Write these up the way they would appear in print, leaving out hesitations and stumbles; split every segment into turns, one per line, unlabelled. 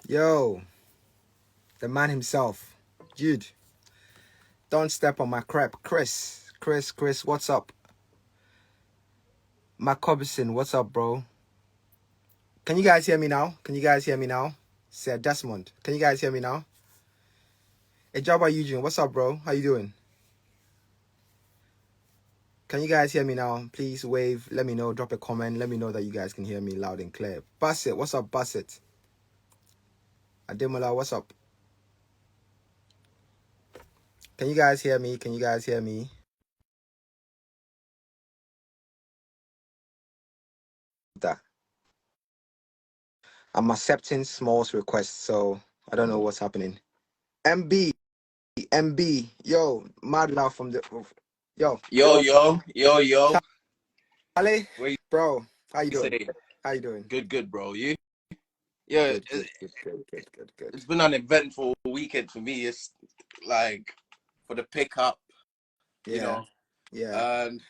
Yo, the man himself, Jude. Don't step on my crap, Chris. What's up? Macobson, what's up, bro? Can you guys hear me now? Sir Desmond, can you guys hear me now? Ejaba Eugene, what's up, bro? How you doing? Can you guys hear me now? Please wave. Let me know. Drop a comment. Let me know that you guys can hear me loud and clear. Bassett, what's up, Bassett? Ademola, what's up? Can you guys hear me? That I'm accepting Small's request, so I don't know what's happening. MB, yo, mad love from the yo,
Yo.
Charlie,
What you
bro, how you doing?
say?
How you doing?
Good, bro. You? Yeah,
Good.
it's been an eventful weekend for me. It's like for the pickup, you
Yeah,
know,
yeah.
and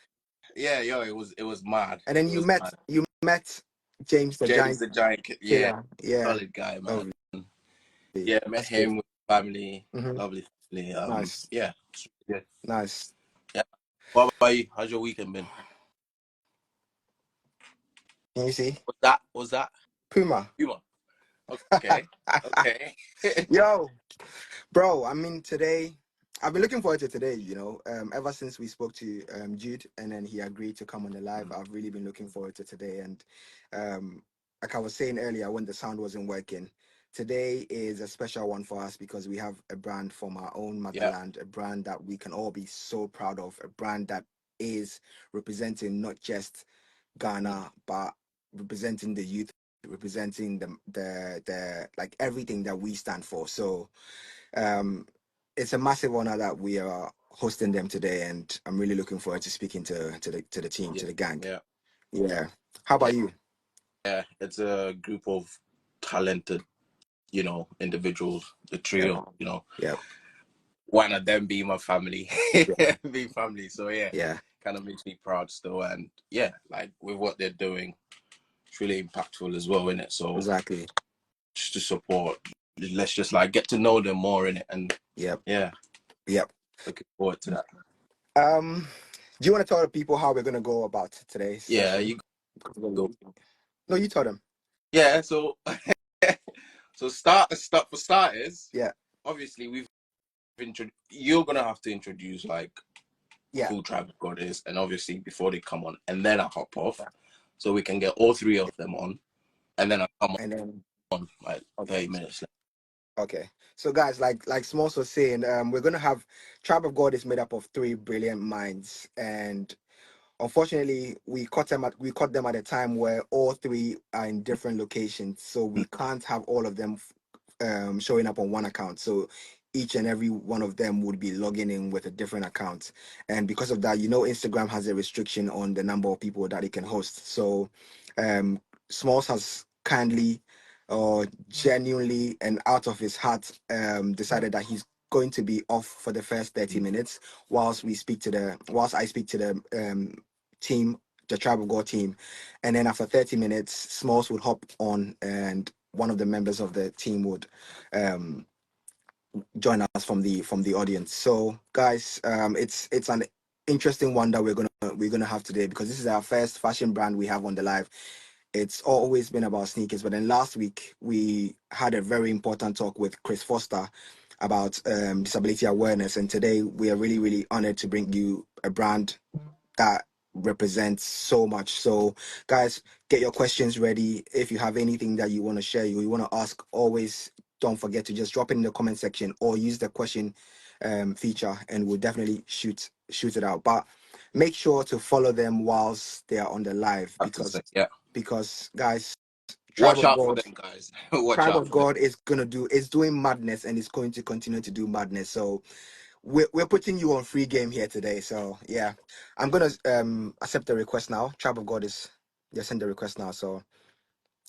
it was mad.
And then
It was mad.
you met James the
James
Giant
the Giant, yeah,
Killer. Yeah,
solid guy, man.
lovely.
Yeah, met
That's good.
him with family,
Mm-hmm.
lovely family.
Nice,
Yeah, it's really good.
nice.
Yeah. What about you? How's your weekend been?
Can you see
Was that
Puma?
Puma? Okay.
Yo, bro, I mean, today, I've been looking forward to today, ever since we spoke to Jude and then he agreed to come on the live. I've really been looking forward to today. And like I was saying earlier, when the sound wasn't working, today is a special one for us because we have a brand from our own
Yeah,
motherland, a brand that we can all be so proud of, a brand that is representing not just Ghana, but representing the youth, representing the like everything that we stand for. So um, it's a massive honor that we are hosting them today, and I'm really looking forward to speaking to the team,
yeah,
to the gang.
yeah,
Yeah. How
yeah.
about you?
Yeah, it's a group of talented, individuals, the
Yep.
trio,
Yep.
one of them being my family,
Yeah.
being family. So yeah,
Yeah.
kind of makes me proud still. And yeah, like with what they're doing, it's really impactful as well, in it. So
Exactly.
just to support, let's just like get to know them more in it. And
Yep.
yeah,
Yep.
looking forward to that.
Do you want to tell the people how we're gonna go about today's
Yeah,
session?
you go.
No, you tell them.
Yeah, so start for starters.
Yeah.
Obviously, you're gonna have to introduce like
Yeah.
who Tribe of God is, and obviously before they come on, and then I hop off, so we can get all three of them on, and then I come
And then
on like
okay.
30 minutes later.
Okay. So guys, like Smalls was saying, we're gonna have Tribe of God is made up of three brilliant minds, and unfortunately, we caught them at a time where all three are in different locations, so we can't have all of them showing up on one account. So each and every one of them would be logging in with a different account, and because of that, Instagram has a restriction on the number of people that it can host. So, Smalls has kindly or genuinely and out of his heart decided that he's going to be off for the first 30 minutes whilst I speak to the team, the Tribe of God team. And then after 30 minutes, Smalls would hop on and one of the members of the team would um, join us from the audience. So guys, it's an interesting one that we're gonna have today because this is our first fashion brand we have on the live. It's always been about sneakers, but then last week we had a very important talk with Chris Foster about disability awareness, and today we are really really honored to bring you a brand that represents so much. So, guys, get your questions ready. If you have anything that you want to share, you want to ask, always don't forget to just drop it in the comment section or use the question feature, and we'll definitely shoot it out. But make sure to follow them whilst they are on the live
Have to
because
say, yeah.
because guys, Tribe
Watch
of
out for
God.
them, guys. Watch
Tribe
out
of
for them.
God is doing madness and is going to continue to do madness. So we're putting you on free game here today. So yeah, I'm gonna accept the request now. Tribe of God is send the request now. So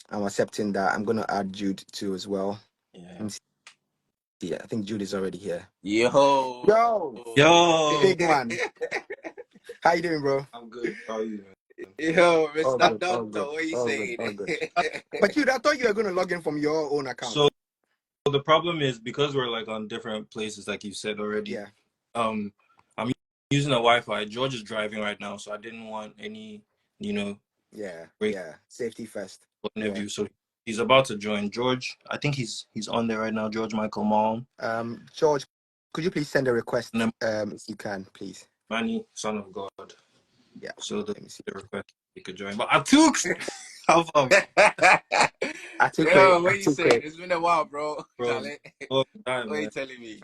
I'm accepting that. I'm gonna add Jude too as well.
Yeah.
Let me see. Yeah, I think Jude is already here.
Yo.
Yo,
Yo,
big man. How you doing, bro?
I'm good. How are you, man?
Yo,
All
Mr.
good, all
Doctor,
good,
what are you
all good,
saying?
all good. But Jude, I thought you were gonna log in from your own
So
account.
the problem is because we're like on different places, like you said already.
Yeah.
I'm using a Wi-Fi. George is driving right now, so I didn't want any, break
Yeah. Safety first.
interview.
Yeah.
So he's about to join. George, I think he's on there right now. George Michael Malm.
George, could you please send a request?
And then
If you can, please.
Manny, son of God.
Yeah.
So
Let me see.
the request he could join. But I took how far,
I took
Yo,
it.
what
I
you
took
saying?
it.
It's been a while, bro.
bro?
Charlie.
Long time,
What are you
man.
telling me?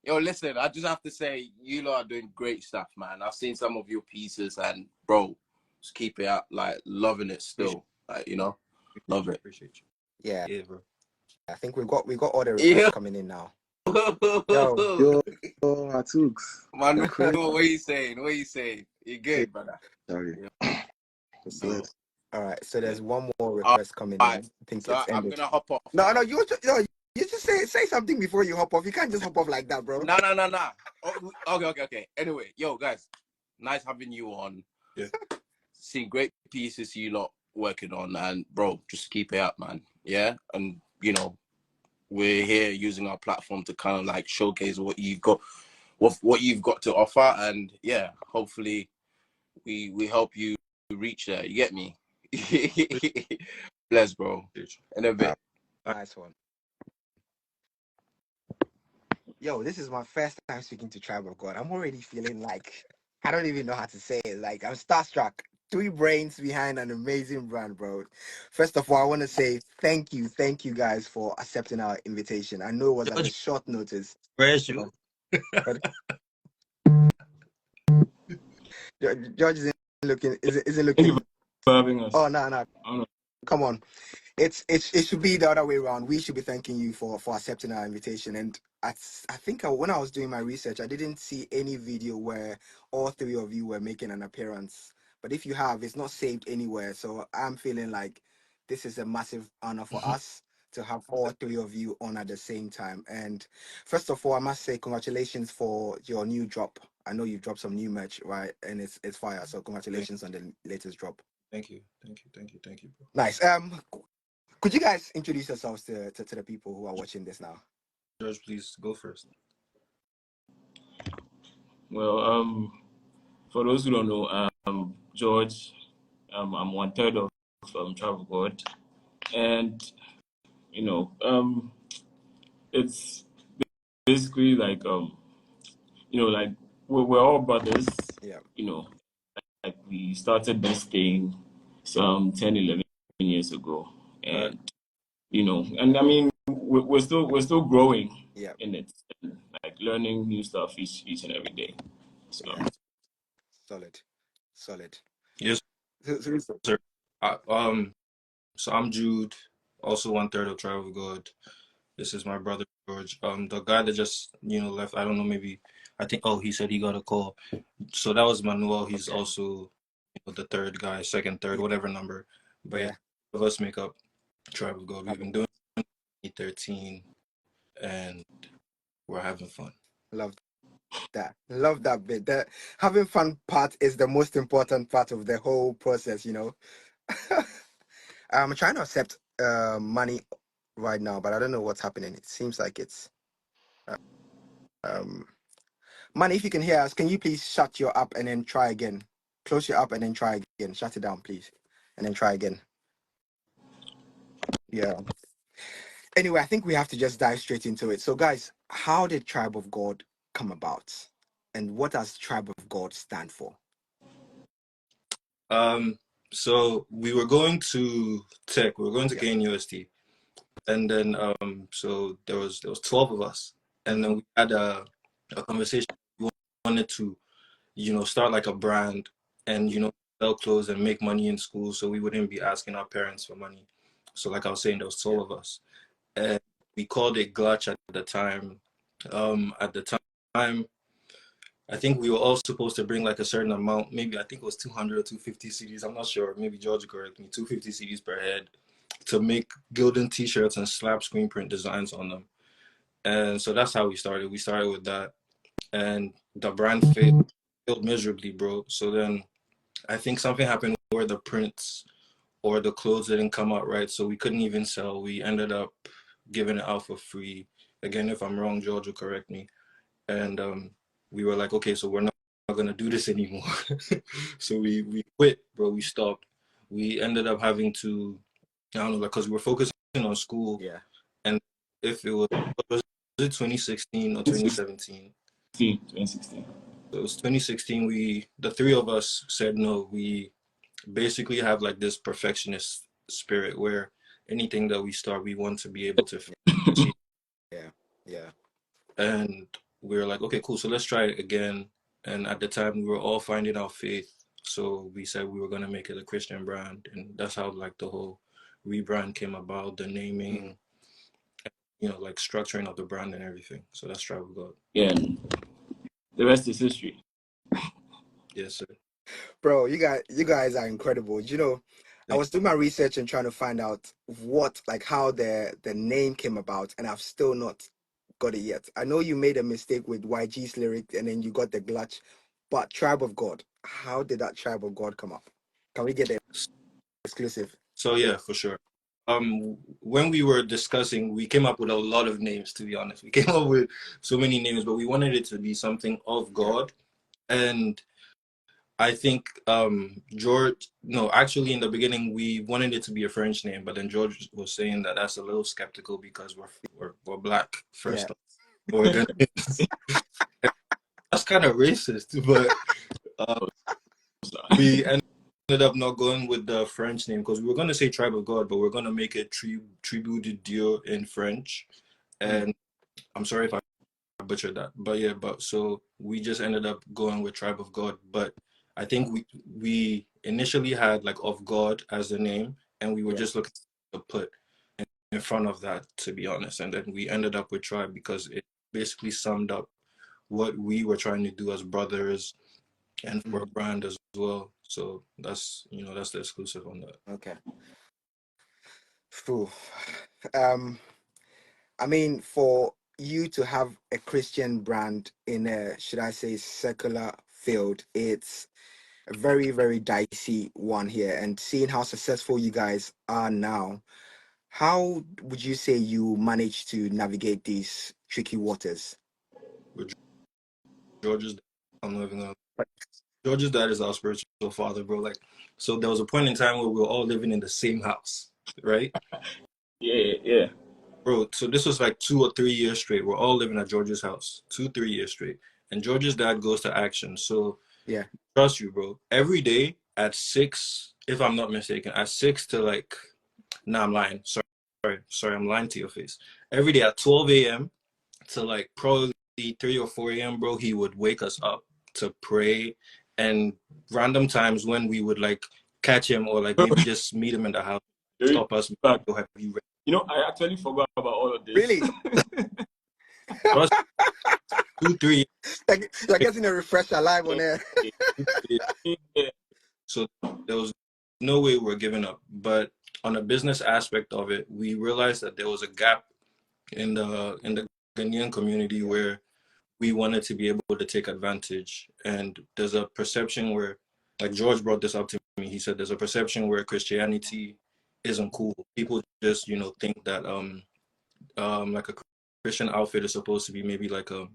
Yo, listen, I just have to say, you lot are doing great stuff, man. I've seen some of your pieces and, bro, just keep it up. Like, loving it still. Like, love it.
Appreciate you.
Yeah.
Yeah, bro.
I think we got all the requests
Yeah.
coming in now. Yo.
Yo, Atooks.
Man,
Chris.
what are you saying? What are you saying? You
Hey,
good, brother?
sorry.
Yeah. So,
Bless.
All right. So there's one more
all
request coming in.
right.
I think
So
it's
I'm
ended.
gonna hop off
No,
now.
you just say something before you hop off. You can't just hop off like that, bro.
No. Oh, okay. Anyway, yo, guys, nice having you on.
Yeah.
See great pieces you lot working on, and bro, just keep it up, man. Yeah, and we're here using our platform to kind of like showcase what you've got, what you've got to offer, and yeah, hopefully we help you reach there. You get me? Bless, bro. In a bit.
Nice one. Yo, this is my first time speaking to Tribe of God. I'm already feeling like I don't even know how to say it. Like I'm starstruck. 3 brains behind an amazing brand, bro. First of all, I want to say thank you guys for accepting our invitation. I know it was at a
George,
short notice.
where's you?
But George isn't looking. Isn't
Thank you
looking.
for having us.
Oh no. Come on. It should be the other way around. We should be thanking you for accepting our invitation. And I think when I was doing my research, I didn't see any video where all 3 of you were making an appearance. But if you have, it's not saved anywhere. So I'm feeling like this is a massive honor for us to have all 3 of you on at the same time. And first of all, I must say congratulations for your new drop. I know you've dropped some new merch, right? And it's fire. So congratulations on the latest drop.
Thank you, bro.
Nice. Could you guys introduce yourselves to the people who are watching this now?
George, please go first.
Well, for those who don't know, George. I'm 1/3 of Travel God, and it's basically like like we're all brothers.
Yeah.
Like we started this thing some 10, 11 years ago, and and I mean we're still growing
Yeah.
in it, and like learning new stuff each and every day. So
Yeah. Solid.
Yes,
So,
sir. So I'm Jude, also 1/3 of Tribe of God. This is my brother George. The guy that just left. I don't know. Maybe I think. Oh, he said he got a call. So that was Manuel. He's
okay.
also the third guy, second, third, whatever number. But yeah, of us make up Tribe of God. We've been doing it 2013, and we're having fun.
Love that bit. The having fun part is the most important part of the whole process. I'm trying to accept money right now, but I don't know what's happening. It seems like it's money. If you can hear us, can you please shut your app and then try again? Close your app and then try again. Shut it down, please, and then try again. Yeah. Anyway, I think we have to just dive straight into it. So, guys, how did Tribe of God come about, and what does Tribe of God stand for?
So we were going to Tech. We were going to
Yeah.
Ghanaian UST, and then so there was 12 of us, and then we had a conversation. We wanted to start like a brand and sell clothes and make money in school, so we wouldn't be asking our parents for money. So like I was saying, there was 12 of us, and we called it Glutch at the time. At the time, I think we were all supposed to bring like a certain amount. Maybe I think it was 200 or 250 CDs. I'm not sure. Maybe George correct me. 250 CDs per head to make Gildan T-shirts and slap screen print designs on them. And so that's how we started. We started with that, and the brand failed miserably, bro. So then I think something happened where the prints or the clothes didn't come out right, so we couldn't even sell. We ended up giving it out for free. Again, if I'm wrong, George will correct me. And we were like, okay, so we're not gonna do this anymore. So we quit, bro. We stopped. We ended up having to, I don't know, like, because we were focusing on school.
Yeah.
And if it was it 2016 or 2017?
2016.
So it was 2016. The three of us said no. We basically have like this perfectionist spirit where anything that we start, we want to be able to finish.
Yeah.
And we were like, okay, cool. So let's try it again. And at the time, we were all finding our faith. So we said we were going to make it a Christian brand. And that's how like the whole rebrand came about, the naming, like structuring of the brand and everything. So that's Tribe of God.
Yeah, and the rest is history.
Yes, sir.
Bro, you guys are incredible. You know, I was doing my research and trying to find out how the name came about, and I've still not got it yet. I know you made a mistake with YG's lyric and then you got the glitch, but Tribe of God, how did that Tribe of God come up? Can we get the exclusive?
So yeah, for sure. When we were discussing, we came up with a lot of names, to be honest. We came up with so many names, but we wanted it to be something of God. And I think George, no, actually in the beginning we wanted it to be a French name, but then George was saying that that's a little skeptical because we're black first.
Yeah.
We're Ghanaians. That's kind of racist, but we ended up not going with the French name because we were going to say Tribe of God, but we're going to make it Tribu de Dieu in French. And I'm sorry if I butchered that, but yeah, so we just ended up going with Tribe of God. But I think we initially had like of God as the name, and we were just looking to put in front of that, to be honest. And then we ended up with Tribe because it basically summed up what we were trying to do as brothers and for a brand as well. So that's the exclusive on that.
Okay. Phew. I mean, for you to have a Christian brand in a, should I say, secular field, it's a very, very dicey one here. And seeing how successful you guys are now, how would you say you manage to navigate these tricky waters?
With George's, I'm not even gonna. George's dad is our spiritual father, bro. Like, so there was a point in time where we were all living in the same house, right?
Yeah.
Bro, so this was like 2 or 3 years straight. We're all living at George's house, 2-3 years straight. And George's dad goes to action. So
Yeah.
trust you, bro. Every day at 6, if I'm not mistaken, at 6 to like, nah, I'm lying. Sorry, I'm lying to your face. Every day at 12 a.m. to like probably 3 or 4 a.m., bro, he would wake us up to pray. And random times when we would like catch him or like maybe just meet him in the house, stop us. Have you read?
You know, I actually forgot about all of this.
Really?
2-3.
Like getting a refresher live on air.
Yeah.
So there was no way we're giving up. But on a business aspect of it, we realized that there was a gap in the Ghanaian community where we wanted to be able to take advantage. And there's a perception where, like George brought this up to me, he said there's a perception where Christianity isn't cool. People just, think that like a Christian outfit is supposed to be maybe like a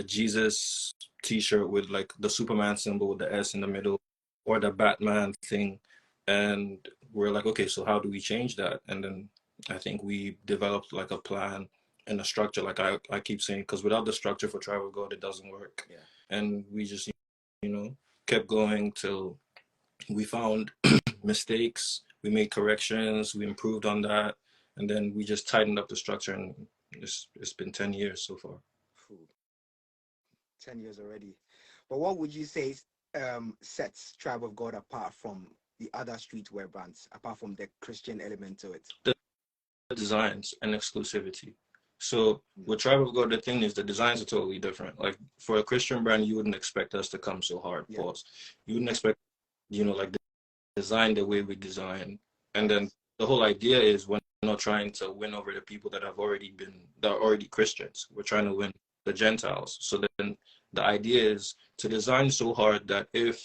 Jesus t-shirt with like the Superman symbol with the S in the middle or the Batman thing. And we're like, okay, so how do we change that? And then I think we developed like a plan and a structure, like I keep saying, because without the structure for Tribe of God, it doesn't work.
Yeah.
And we just, kept going till we found mistakes, we made corrections, we improved on that, and then we just tightened up the structure, and it's been 10 years so far.
10 years already. But what would you say sets Tribe of God apart from the other streetwear brands, apart from the Christian element to it?
The designs and exclusivity. So with Tribe of God, the thing is the designs are totally different. Like for a Christian brand, you wouldn't expect us to come so hard.
Yeah.
Pause. You wouldn't expect, like the design the way we design. And then the whole idea is we're not trying to win over the people that are already Christians. We're trying to win the Gentiles. So then the idea is to design so hard that if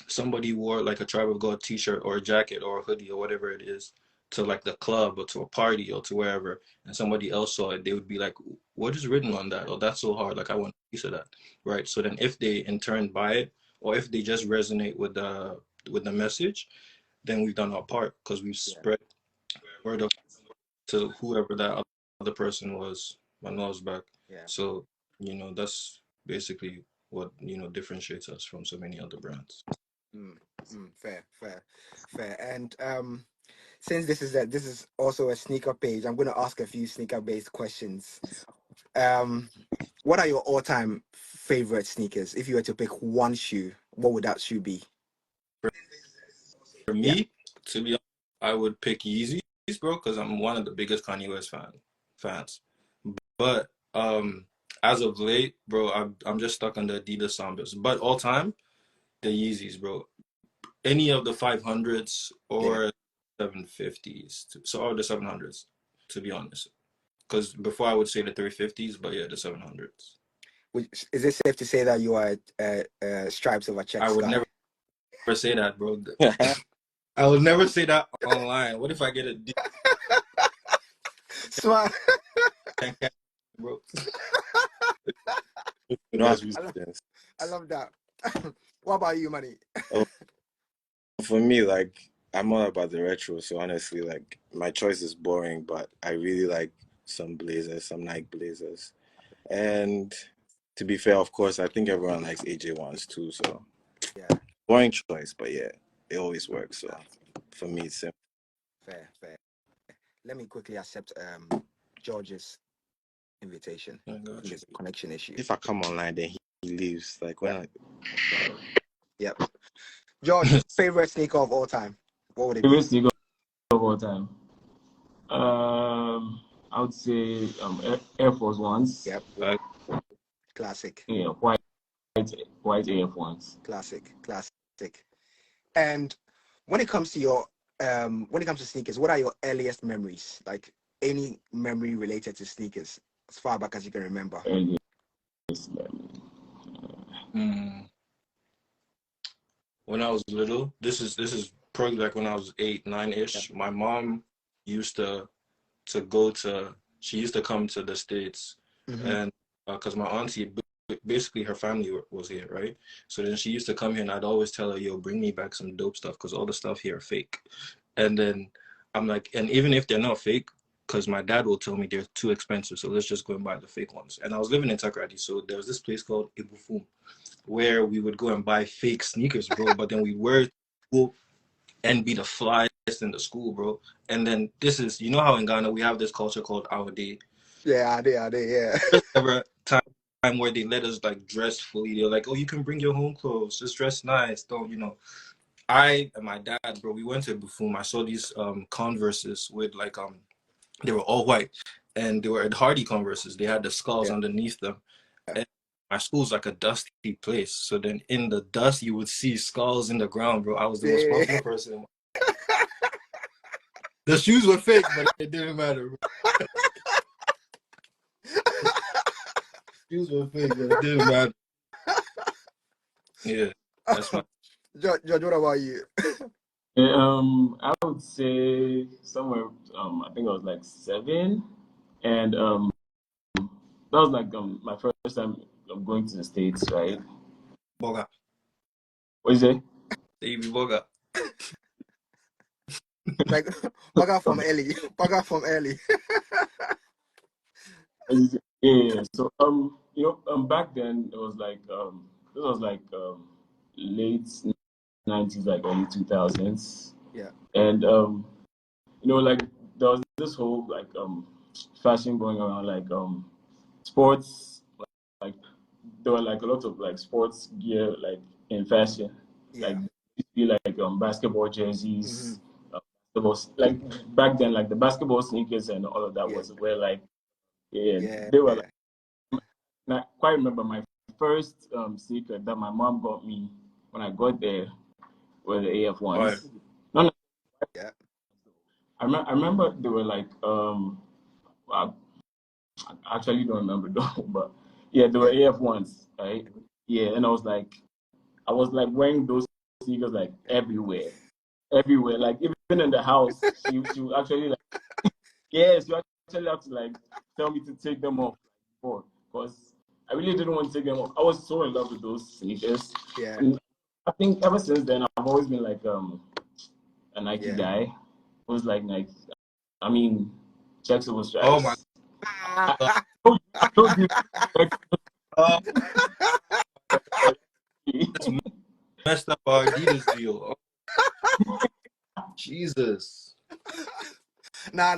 somebody wore like a Tribe of God t-shirt or a jacket or a hoodie or whatever it is, to like the club or to a party or to wherever, and somebody else saw it, they would be like, what is written on that? Oh, that's so hard. Like, I want a piece of that, right? So then if they in turn buy it, or if they just resonate with the message, then we've done our part, because we've spread word of to whoever that other person was when I was back.
Yeah.
So, you know, that's basically what, you know, differentiates us from so many other brands.
Fair. And since this is also a sneaker page, I'm going to ask a few sneaker based questions. What are your all-time favorite sneakers? If you were to pick one shoe, what would that shoe be?
For me, to be honest, I would pick Yeezys, bro, because I'm one of the biggest Kanye West fans. But as of late, bro, I'm just stuck on the Adidas Sambas. But all time, the Yeezys, bro. Any of the 500s or 750s, or the 700s, to be honest. Because before I would say the 350s, but yeah, the 700s.
Is it safe to say that you are stripes over checks
I would
guy?
never say that, bro. I would never say that online. What if I get a D?
Smart.
Bro.
I love that. What about you, Manny?
For me, like, I'm all about the retro, so honestly, like, my choice is boring, but I really like some blazers, some Nike blazers. And to be fair, of course, I think everyone likes AJ ones too, so
Yeah.
boring choice, but yeah, it always works. So for me, it's simple.
Fair. Let me quickly accept George's invitation. There's a connection issue.
If I come online, then he leaves. Like, when
Yep. George, favorite sneaker of all time? What would it be?
Favorite sneaker of all time? I would say Air Force Ones.
Yep. Classic.
Yeah, white Air Ones.
Classic. And when it comes to sneakers, what are your earliest memories? Like any memory related to sneakers, as far back as you can remember.
Earliest memory.
When I was little, this is probably like when I was 8, 9-ish. My mom used to she used to come to the States, and because my auntie, basically her family was here, right? So then she used to come here, and I'd always tell her, yo, bring me back some dope stuff, because all the stuff here are fake. And then I'm like, and even if they're not fake, because my dad will tell me they're too expensive, so let's just go and buy the fake ones. And I was living in Takoradi, so there was this place called Ibufum, where we would go and buy fake sneakers, bro, but then we wear school and be the flyest in the school, bro. And then this is, you know how in Ghana we have this culture called our day.
Yeah, I did, yeah.
Ever time where they let us like dress fully. They're like, oh, you can bring your home clothes, just dress nice. Don't, you know. I and my dad, bro, we went to Buffoon. I saw these Converses with like they were all white, and they were at Hardy Converses. They had the skulls underneath them. And my school's like a dusty place, so then in the dust you would see skulls in the ground, bro. I was the most confident person. The shoes were fake, but it didn't matter, bro. Shoes were fake, but it didn't matter. Yeah, that's my.
George, what about you?
I would say somewhere. I think I was like 7, and that was like my first time going to the States, right?
Boga.
What is it?
Davey Boga.
Like Boga from Ellie. Boga from Ellie.
Yeah. So back then it was like this was like late 90s, like early 2000s.
Yeah.
And like there was this whole like fashion going around, like sports, like there were like a lot of like sports gear like in fashion. Like it used to be like basketball jerseys, like back then, like the basketball sneakers and all of that was where like they were like, I quite remember my first sneaker that my mom got me when I got there were the AF ones. No.
Yeah.
I remember they were like I actually don't remember though, but yeah, they were AF ones, right? Yeah, and I was like wearing those sneakers like everywhere. Like even been in the house, she would actually like, yes, you actually have to like tell me to take them off before, because I really didn't want to take them off. I was so in love with those sneakers.
Yeah.
And I think ever since then I've always been like a Nike
Yeah.
guy. It was like Nike. I mean, checks over
Oh my
stripes. I told you.
God. It's messed up our Adidas deal. Oh, Jesus.
Nah.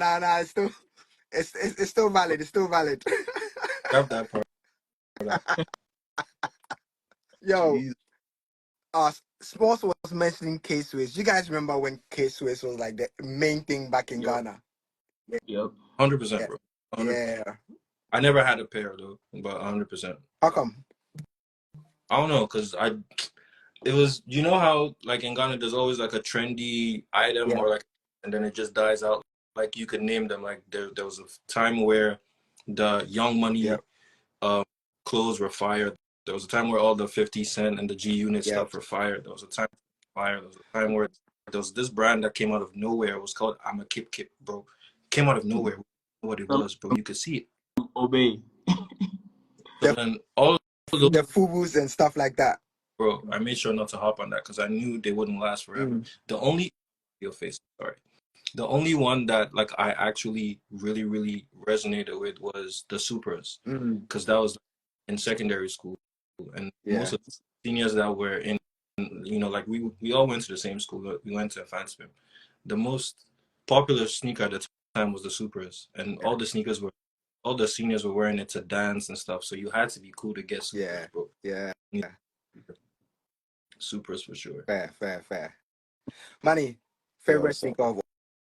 It's still valid. It's still valid.
Grab that part.
Yo,
Jesus.
Sports was mentioning K-Swiss. You guys remember when K-Swiss was like the main thing back in
Yep.
Ghana?
Yep.
100%, bro. 100%.
Yeah.
I never had a pair though, but 100%.
How come?
I don't know, cause it was, you know how like in Ghana there's always like a trendy item
Yeah.
or like, and then it just dies out. Like you could name them. Like there was a time where the Young Money
Yep.
clothes were fire. There was a time where all the 50 Cent and the G Unit
Yep.
stuff were fire. There was a time fire. There was a time where there was this brand that came out of nowhere. It was called I'm a Kip Kip, bro. Came out of nowhere. What it was, bro. You could see it.
Obey.
So then all those,
The FUBUs and stuff like that.
bro, I made sure not to hop on that because I knew they wouldn't last forever. The only your face, sorry. The only one that like I actually really resonated with was the Supras, because that was in secondary school, and most of the seniors that were in, you know, like we all went to the same school. We went to Fansfim. The most popular sneaker at the time was the Supras, and all the seniors were wearing it to dance and stuff. So you had to be cool to get Supras, bro.
Yeah.
Supras for sure.
Fair. Manny, favorite sneaker of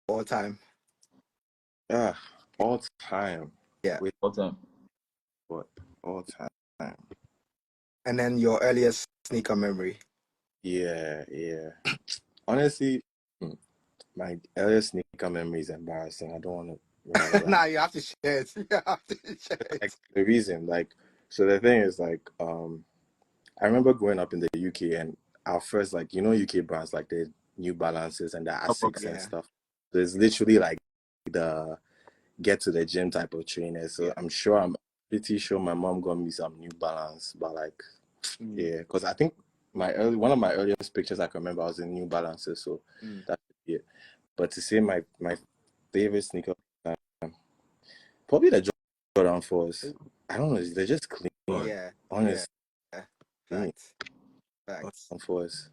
all time?
All time.
Yeah.
Wait,
All time.
what? All time.
And then your earliest sneaker memory?
Yeah. Honestly, my earliest sneaker memory is embarrassing. I don't want to remember that.
Nah, you have to share it. You have to share it.
Like, the reason, like, so the thing is, like, I remember growing up in the UK, and our first, like, you know, UK brands, like the New Balances and the Asics and stuff. So it's literally like the get to the gym type of trainer. So I'm pretty sure my mom got me some New Balance, but like, yeah, because I think one of my earliest pictures I can remember, I was in New Balances. So that's it. But to say my favorite sneaker, probably the Jordan 4s. I don't know, they're just clean.
Yeah.
Honestly.
Yeah. Facts.
Jordan 4s.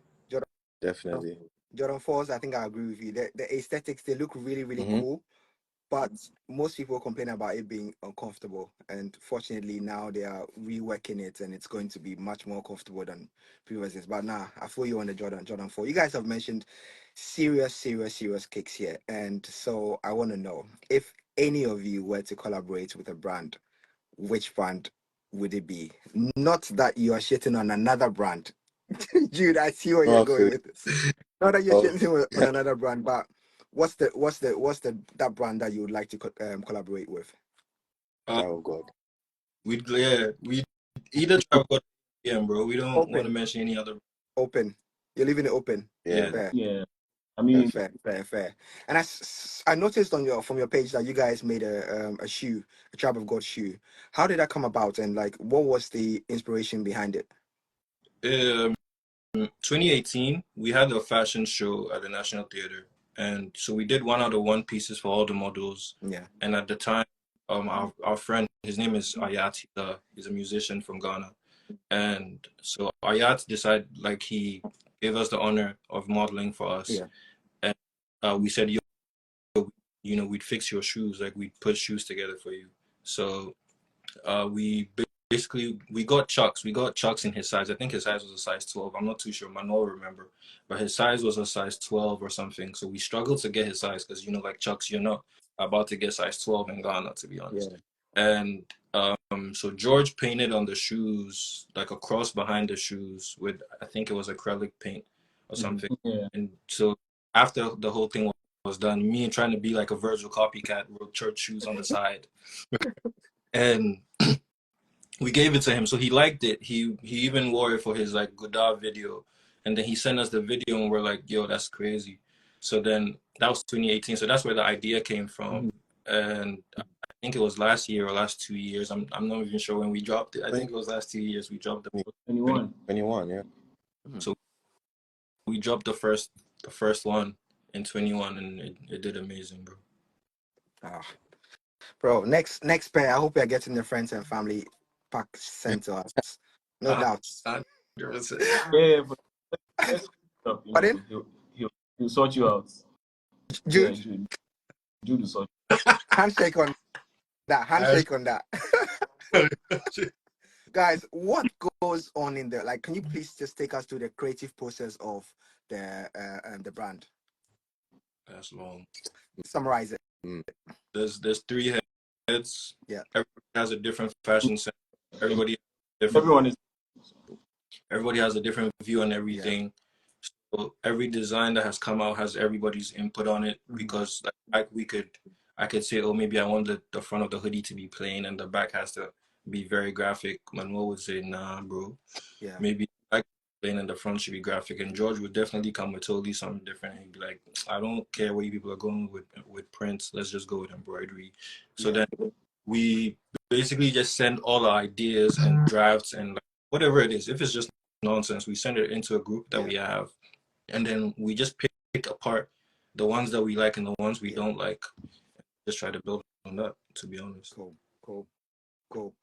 Definitely.
Jordan 4s, I think I agree with you. The aesthetics, they look really cool. But most people complain about it being uncomfortable. And fortunately, now they are reworking it, and it's going to be much more comfortable than previous days. But nah, I feel you on the Jordan 4. You guys have mentioned serious kicks here. And so I want to know, if any of you were to collaborate with a brand, which brand would it be? Not that you are shitting on another brand. Jude, I see where you're going with this. Not that you're shitting on another brand, but what's that brand that you would like to collaborate with?
Oh God.
We either try to go bro. We don't want to mention any other.
Open. You're leaving it open.
Yeah.
Fair.
Yeah. I mean,
fair. And I noticed from your page that you guys made a shoe, a Tribe of God shoe. How did that come about, and like what was the inspiration behind it?
2018, we had a fashion show at the National Theatre, and so we did 1-out-of-1 pieces for all the models.
Yeah.
And at the time, our friend, his name is Ayat. He's a musician from Ghana, and so Ayat decided, like, he gave us the honor of modeling for us.
Yeah.
And we said, you know, we'd fix your shoes, like we'd put shoes together for you. So we got Chucks. We got Chucks in his size. I think his size was a size 12. I'm not too sure. Manuel will remember. But his size was a size 12 or something. So we struggled to get his size because, you know, like Chucks, you're not about to get size 12 in Ghana, to be honest. Yeah. And so George painted on the shoes, like a cross behind the shoes with, I think it was acrylic paint or something. Yeah. And so after the whole thing was done, me trying to be like a Virgil copycat wrote church shoes on the side. And we gave it to him, so he liked it. He even wore it for his like Godard video, and then he sent us the video, and we're like, "Yo, that's crazy." So then that was 2018. So that's where the idea came from. And I think it was last year or last 2 years. I'm not even sure when we dropped it. I think it was last 2 years we dropped it.
21, yeah.
So we dropped the first one in 21, and it did amazing, bro.
Bro, next pair. I hope you're getting the friends and family pack sent to us. No doubt.
100%.
Yeah, but let's stop, you
Pardon?
know, he'll sort you out. Yeah,
Jude,
Jude will sort
handshake on that. Handshake on that. Guys, what goes on in there? Like, can you please just take us through the creative process of the brand?
That's long.
Summarize it.
There's 3 heads.
Yeah.
Everybody has a different fashion sense. Everybody has a different view on everything. Yeah. So every design that has come out has everybody's input on it, because like I could say, oh, maybe I want the front of the hoodie to be plain and the back has to be very graphic. Manuel would say, nah, bro.
Yeah.
Maybe the back plain and the front should be graphic. And George would definitely come with totally something different. He'd be like, I don't care where you people are going with prints. Let's just go with embroidery. So then we basically just send all our ideas and drafts and like, whatever it is. If it's just nonsense, we send it into a group that we have, and then we just pick apart the ones that we like and the ones we don't like. Just try to build on that, to be honest.
Cool.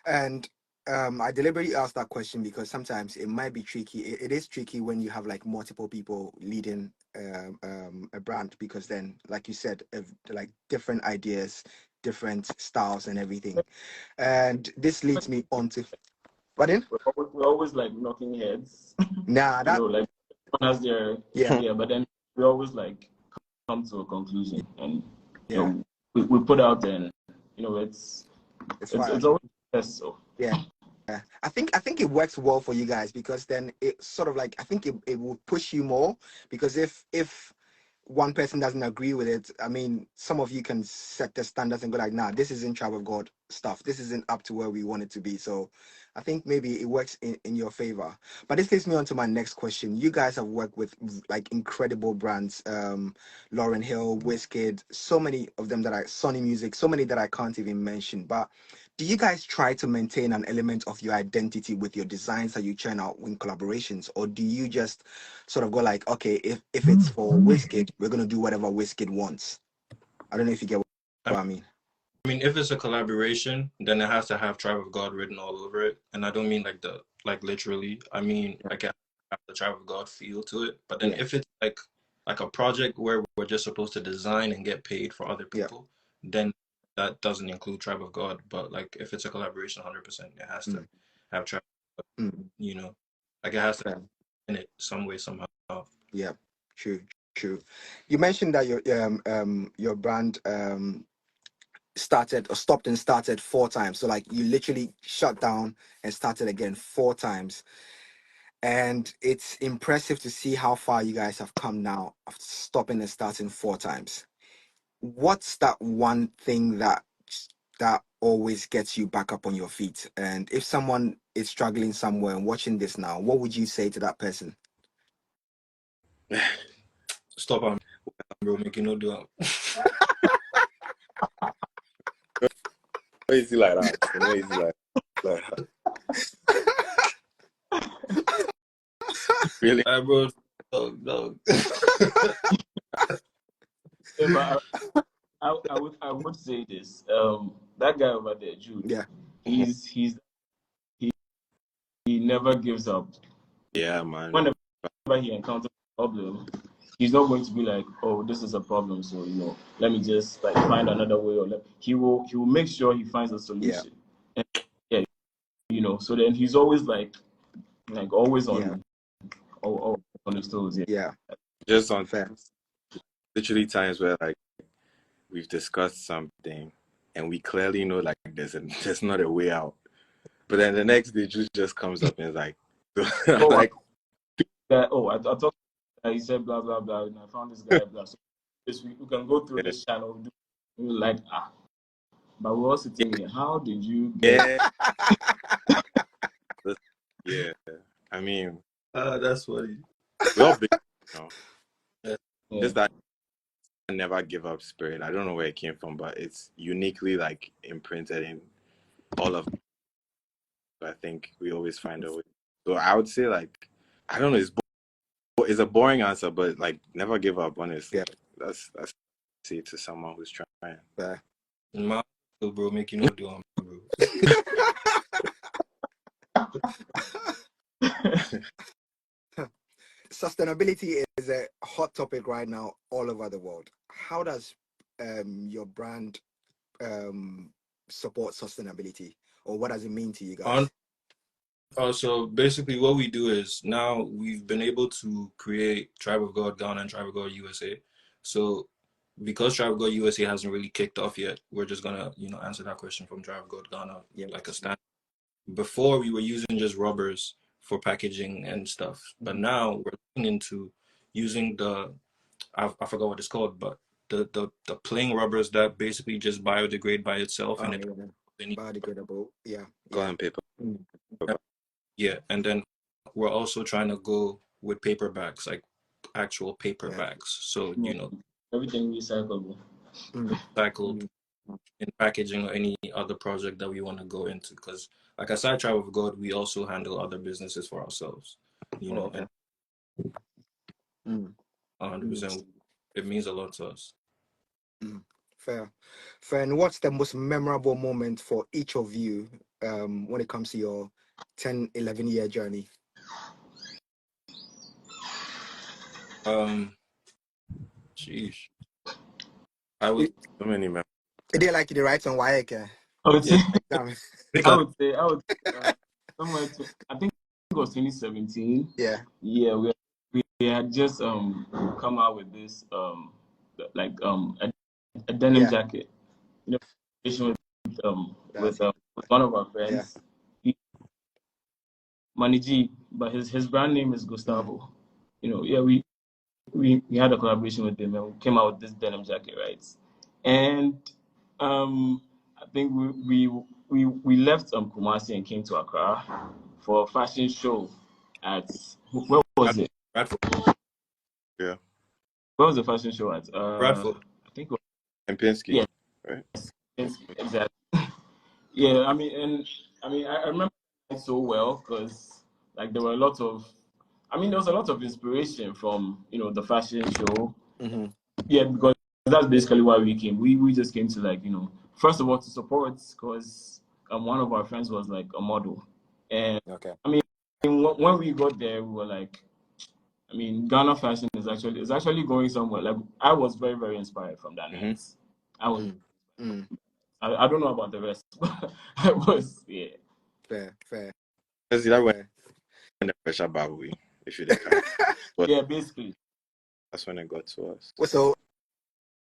And I deliberately asked that question because sometimes it might be tricky. It is tricky when you have like multiple people leading a brand, because then, like you said, like different ideas, different styles and everything. And this leads me on to... Pardon?
We're always like knocking heads.
Nah, that...
like one has their... Yeah, but then we always like come to a conclusion, and you know, we put out, and you know, it's always best. So
yeah. I think it works well for you guys, because then it sort of like, I think it will push you more, because if one person doesn't agree with it, I mean, some of you can set the standards and go like, nah, this isn't Tribe of God stuff. This isn't up to where we want it to be. So I think maybe it works in your favor. But this takes me on to my next question. You guys have worked with like incredible brands, Lauryn Hill, Wizkid, so many of them Sony Music, so many that I can't even mention. But do you guys try to maintain an element of your identity with your designs that you churn out in collaborations, or do you just sort of go like, okay, if it's for Wizkid, we're gonna do whatever Wizkid wants? I don't know if you get what I mean.
I mean, if it's a collaboration, then it has to have Tribe of God written all over it, and I don't mean like literally. I mean, like have the Tribe of God feel to it. But then if it's like a project where we're just supposed to design and get paid for other people, then that doesn't include Tribe of God. But like if it's a collaboration, 100%, it has to have Tribe of God, you know, like it has to in it some way, somehow.
Yeah, true. You mentioned that your brand stopped and started 4 times. So like you literally shut down and started again 4 times. And it's impressive to see how far you guys have come now after stopping and starting 4 times. What's that one thing that always gets you back up on your feet? And if someone is struggling somewhere and watching this now, what would you say to that person?
Stop on, bro, make you no do it.
No easy like that. No easy like that. Really?
Bro, no.
Yeah, but I would say this. That guy over there, Jude.
Yeah.
He never gives up.
Yeah, man.
Whenever he encounters a problem, he's not going to be like, oh, this is a problem, so you know, let me just like find another way, or he will make sure he finds a solution. And, you know, so then he's always like always on on his toes.
Yeah.
Just on facts. Literally times where like we've discussed something and we clearly know like there's not a way out, but then the next day just comes up and is like, like,
I thought he said blah blah blah, and I found this guy blah. So we can go through this channel. We were like, but we're all sitting here. How did you get?
Yeah, I mean,
that's funny.
We're all big, you know? just that never give up spirit. I don't know where it came from, but it's uniquely like imprinted in all of. I think we always find a way. So I would say like I don't know. It's a boring answer, but like never give up. Honestly,
Yeah.
that's say to someone who's trying.
Fair.
My bro, make you know do on bro.
Sustainability is a hot topic right now all over the world. How does your brand support sustainability, or what does it mean to you guys?
So basically what we do is now we've been able to create Tribe of God Ghana and Tribe of God USA. So because Tribe of God USA hasn't really kicked off yet, we're just gonna, answer that question from Tribe of God Ghana, like a stand. Before we were using just rubbers for packaging and stuff, but now we're looking into using I forgot what it's called, but the plain rubbers that basically just biodegrade by itself and
Biodegradable. Yeah.
Cotton paper.
Yeah, and then we're also trying to go with paper bags, like actual paper bags. So,
everything recyclable.
Recycled in packaging or any other project that we want to go into. Because, like aside Tribe of God, we also handle other businesses for ourselves, and 100%, it means a lot to us.
Fair. And what's the most memorable moment for each of you when it comes to your 10, 11-year journey?
Sheesh. I would
So many men.
Is it like the right on why?
I would say,
Damn.
somewhere I think it was 2017.
Yeah.
Yeah, we had just come out with this a denim jacket, with one of our friends, Manny G, but his brand name is Gustavo. We had a collaboration with him and we came out with this denim jacket, right? And I think we left Kumasi and came to Accra for a fashion show at where was it?
Bradford.
Yeah.
Where was the fashion show at?
Bradford.
I think it was,
Kempinski.
yeah,
Right.
exactly. Yeah, I remember it so well because like there was a lot of inspiration from the fashion show. Yeah, because that's basically why we came. We just came to like first of all to support because one of our friends was like a model, and when we got there we were like, Ghana fashion is actually going somewhere. Like I was very very inspired from that night. I was. I don't know about the rest, but I was, yeah.
Fair.
That's that when the pressure bubble, if you did come.
Yeah, basically.
That's when it got to us.
So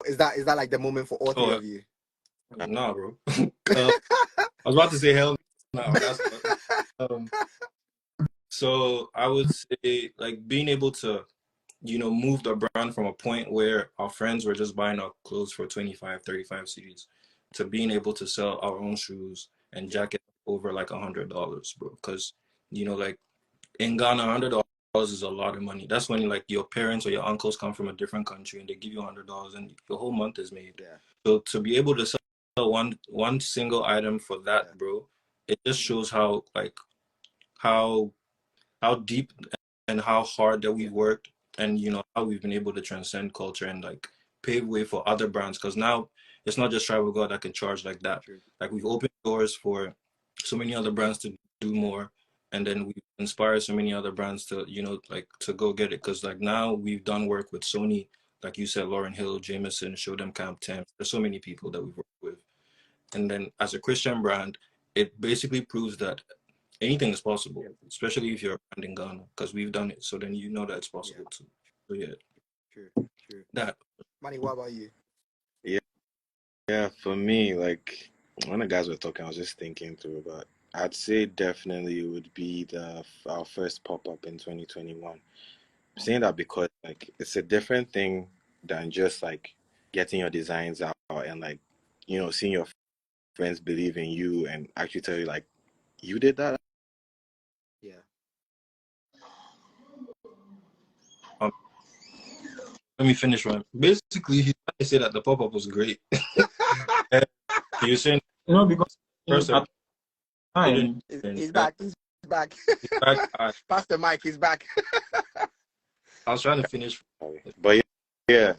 is that like the moment for all three of you?
Nah, bro. I was about to say hell no. That's so I would say like being able to move the brand from a point where our friends were just buying our clothes for 25, 35 cedis to being able to sell our own shoes and jackets over like $100, bro. Because, like in Ghana, $100 is a lot of money. That's when like your parents or your uncles come from a different country and they give you $100 and your whole month is made.
Yeah.
So to be able to sell one single item for that, bro, it just shows how deep and how hard that we've worked, and how we've been able to transcend culture and like pave way for other brands, because now it's not just Tribe of God that can charge like that. Like we've opened doors for so many other brands to do more, and then we've inspired so many other brands to like to go get it, because like now we've done work with Sony, like you said, Lauryn Hill, Jameson, Show Them Camp 10. There's so many people that we've worked with, and then as a Christian brand, it basically proves that anything is possible, especially if you're a brand in Ghana, because we've done it. So then that it's possible too. So yeah.
True.
That.
Manny, what about you?
Yeah, for me, like when the guys were talking, I was just thinking through, but I'd say definitely it would be our first pop-up in 2021. I'm saying that because like it's a different thing than just like getting your designs out and like seeing your friends believe in you and actually tell you like you did that.
Yeah.
let me finish one. Basically, he's trying to say that the pop-up was great. And he was saying
Because
person
at the
didn't.
time,
He's back. He's back.
He's back.
Pastor Mike, he's back.
I was trying to finish.
But yeah,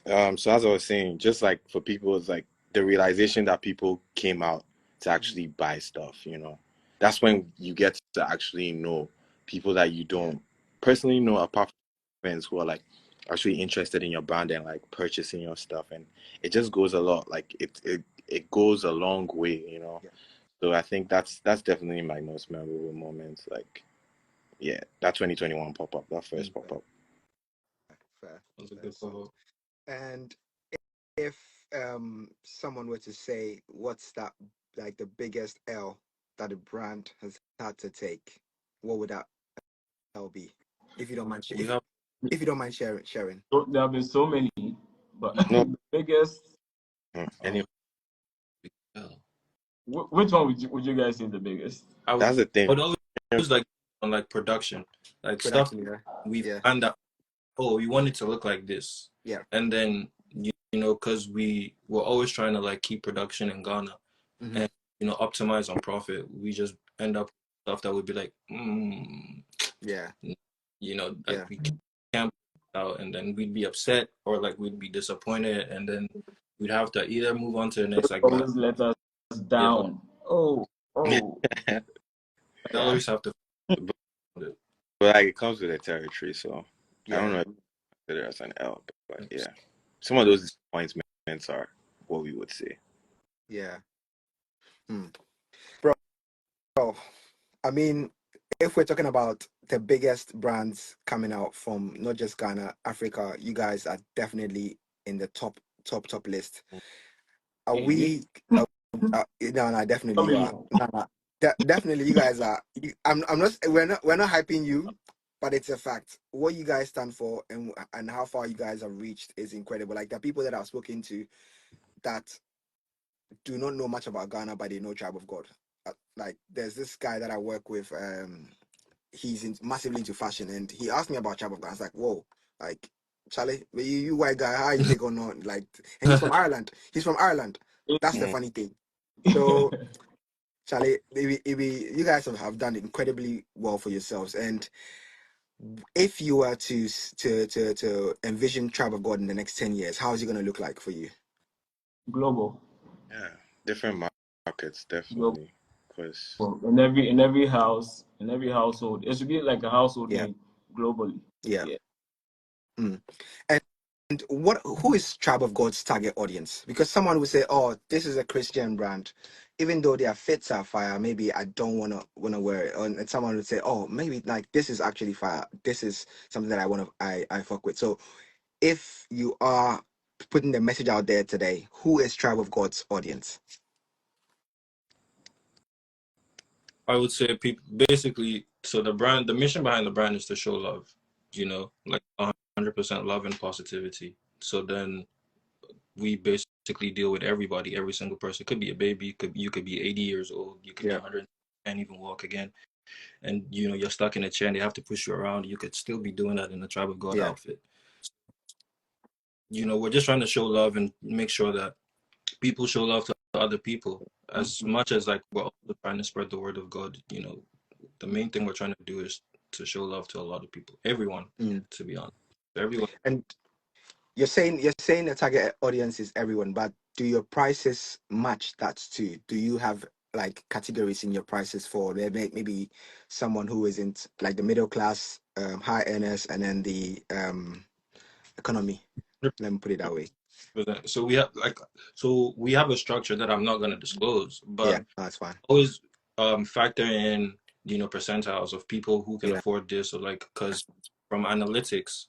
so as I was saying, just like for people, it's like the realization that people came out to actually buy stuff, you know, that's when you get to actually know people that you don't personally know, apart from friends who are like actually interested in your brand and like purchasing your stuff, and it just goes a lot. Like it goes a long way, you know.
Yeah.
So I think that's definitely my most memorable moment. Like, yeah, that 2021 pop up, that first pop up.
Fair.
That was a
Fair.
good
So,
pop-up.
and if someone were to say what's that like the biggest L that a brand has had to take, what would that L be? If you don't mind,
We have
if you don't mind sharing.
there have been so many, but
No,
the biggest.
any
Which one would you guys say is the biggest?
I would,
that's the
I
thing.
would always like on like production, like stuff
Production, yeah.
we
Yeah.
found out. Oh, we want it to look like this.
Yeah.
And then you know, because we were always trying to like keep production in Ghana
Mm-hmm.
and you know optimize on profit. We just end up stuff that would be like,
Yeah.
you know, like
Yeah.
we can't put out, and then we'd be upset or like we'd be disappointed, and then we'd have to either move on to the next like
Always let us
yeah,
down. Oh.
I always have to.
But like it comes with the territory, so I don't
Yeah.
know if I consider it as an L, but yeah, some of those disappointments are what we would say.
Yeah. Bro, I mean, if we're talking about the biggest brands coming out from not just Ghana, Africa, you guys are definitely in the top list. Are we? No, definitely you are. No, definitely you guys are. I'm not. We're not hyping you, but it's a fact. What you guys stand for and how far you guys have reached is incredible. Like the people that I've spoken to that do not know much about Ghana, but they know Tribe of God. Like there's this guy that I work with. He's massively into fashion, and he asked me about Tribe of God. I was like, whoa, like Charlie, you white guy, how you big or not? Like, and he's from Ireland. He's from Ireland. That's the
Mm.
funny thing. So, Charlie, you guys have done incredibly well for yourselves. And if you were to envision Tribe of God in the next 10 years, how is it going to look like for you?
Global.
Yeah, different markets
Global.
definitely, because
In every house, in every household. It should be like a household
Yeah.
name globally.
Yeah.
Yeah.
Mm. And who is Tribe of God's target audience? Because someone would say, "Oh, this is a Christian brand," even though their fits are fire. Maybe I don't wanna wear it. And someone would say, "Oh, maybe like this is actually fire. This is something that I fuck with." So if you are putting the message out there today, who is Tribe of God's audience?
I would say people basically. So the mission behind the brand is to show love. You know, like 100% love and positivity. So then we basically deal with everybody, every single person. It could be a baby, you could be 80 years old, you could be 100, can't even walk again, and you know you're stuck in a chair and they have to push you around. You could still be doing that in a Tribe of God outfit. You know, we're just trying to show love and make sure that people show love to other people as much as like we're also trying to spread the word of God. You know, the main thing we're trying to do is to show love to a lot of people, everyone, to be honest, everyone.
And you're saying the target audience is everyone, but do your prices match that too? Do you have like categories in your prices for maybe someone who isn't like the middle class, high earners, and then the economy? Let me put it that way.
So we have a structure that I'm not going to disclose, but
Yeah, that's fine.
always factor in, you know, percentiles of people who can
Yeah.
afford this, or like, because from analytics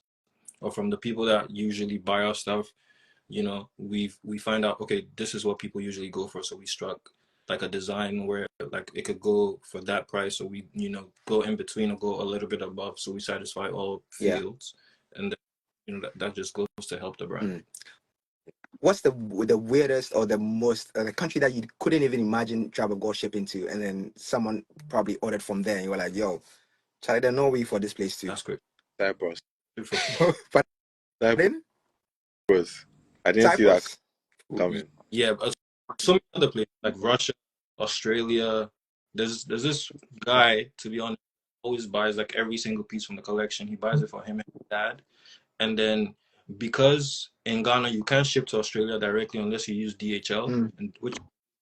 or from the people that usually buy our stuff, you know, we find out, okay, this is what people usually go for, so we struck like a design where like it could go for that price, so we, you know, go in between or go a little bit above, so we satisfy all fields. And then, you know, that just goes to help the brand.
What's the weirdest or the most the country that you couldn't even imagine Tribe of God shipping to, and then someone probably ordered from there, and you were like, "Yo, Charlie, there's no way for this place too."
That's great.
Cyprus.
But Then
Cyprus. I didn't see that
Cyprus.
coming.
Yeah, but so many other places like Russia, Australia. There's this guy, to be honest, always buys like every single piece from the collection. He buys it for him and his dad. And then because in Ghana you can't ship to Australia directly unless you use DHL,
Mm.
and which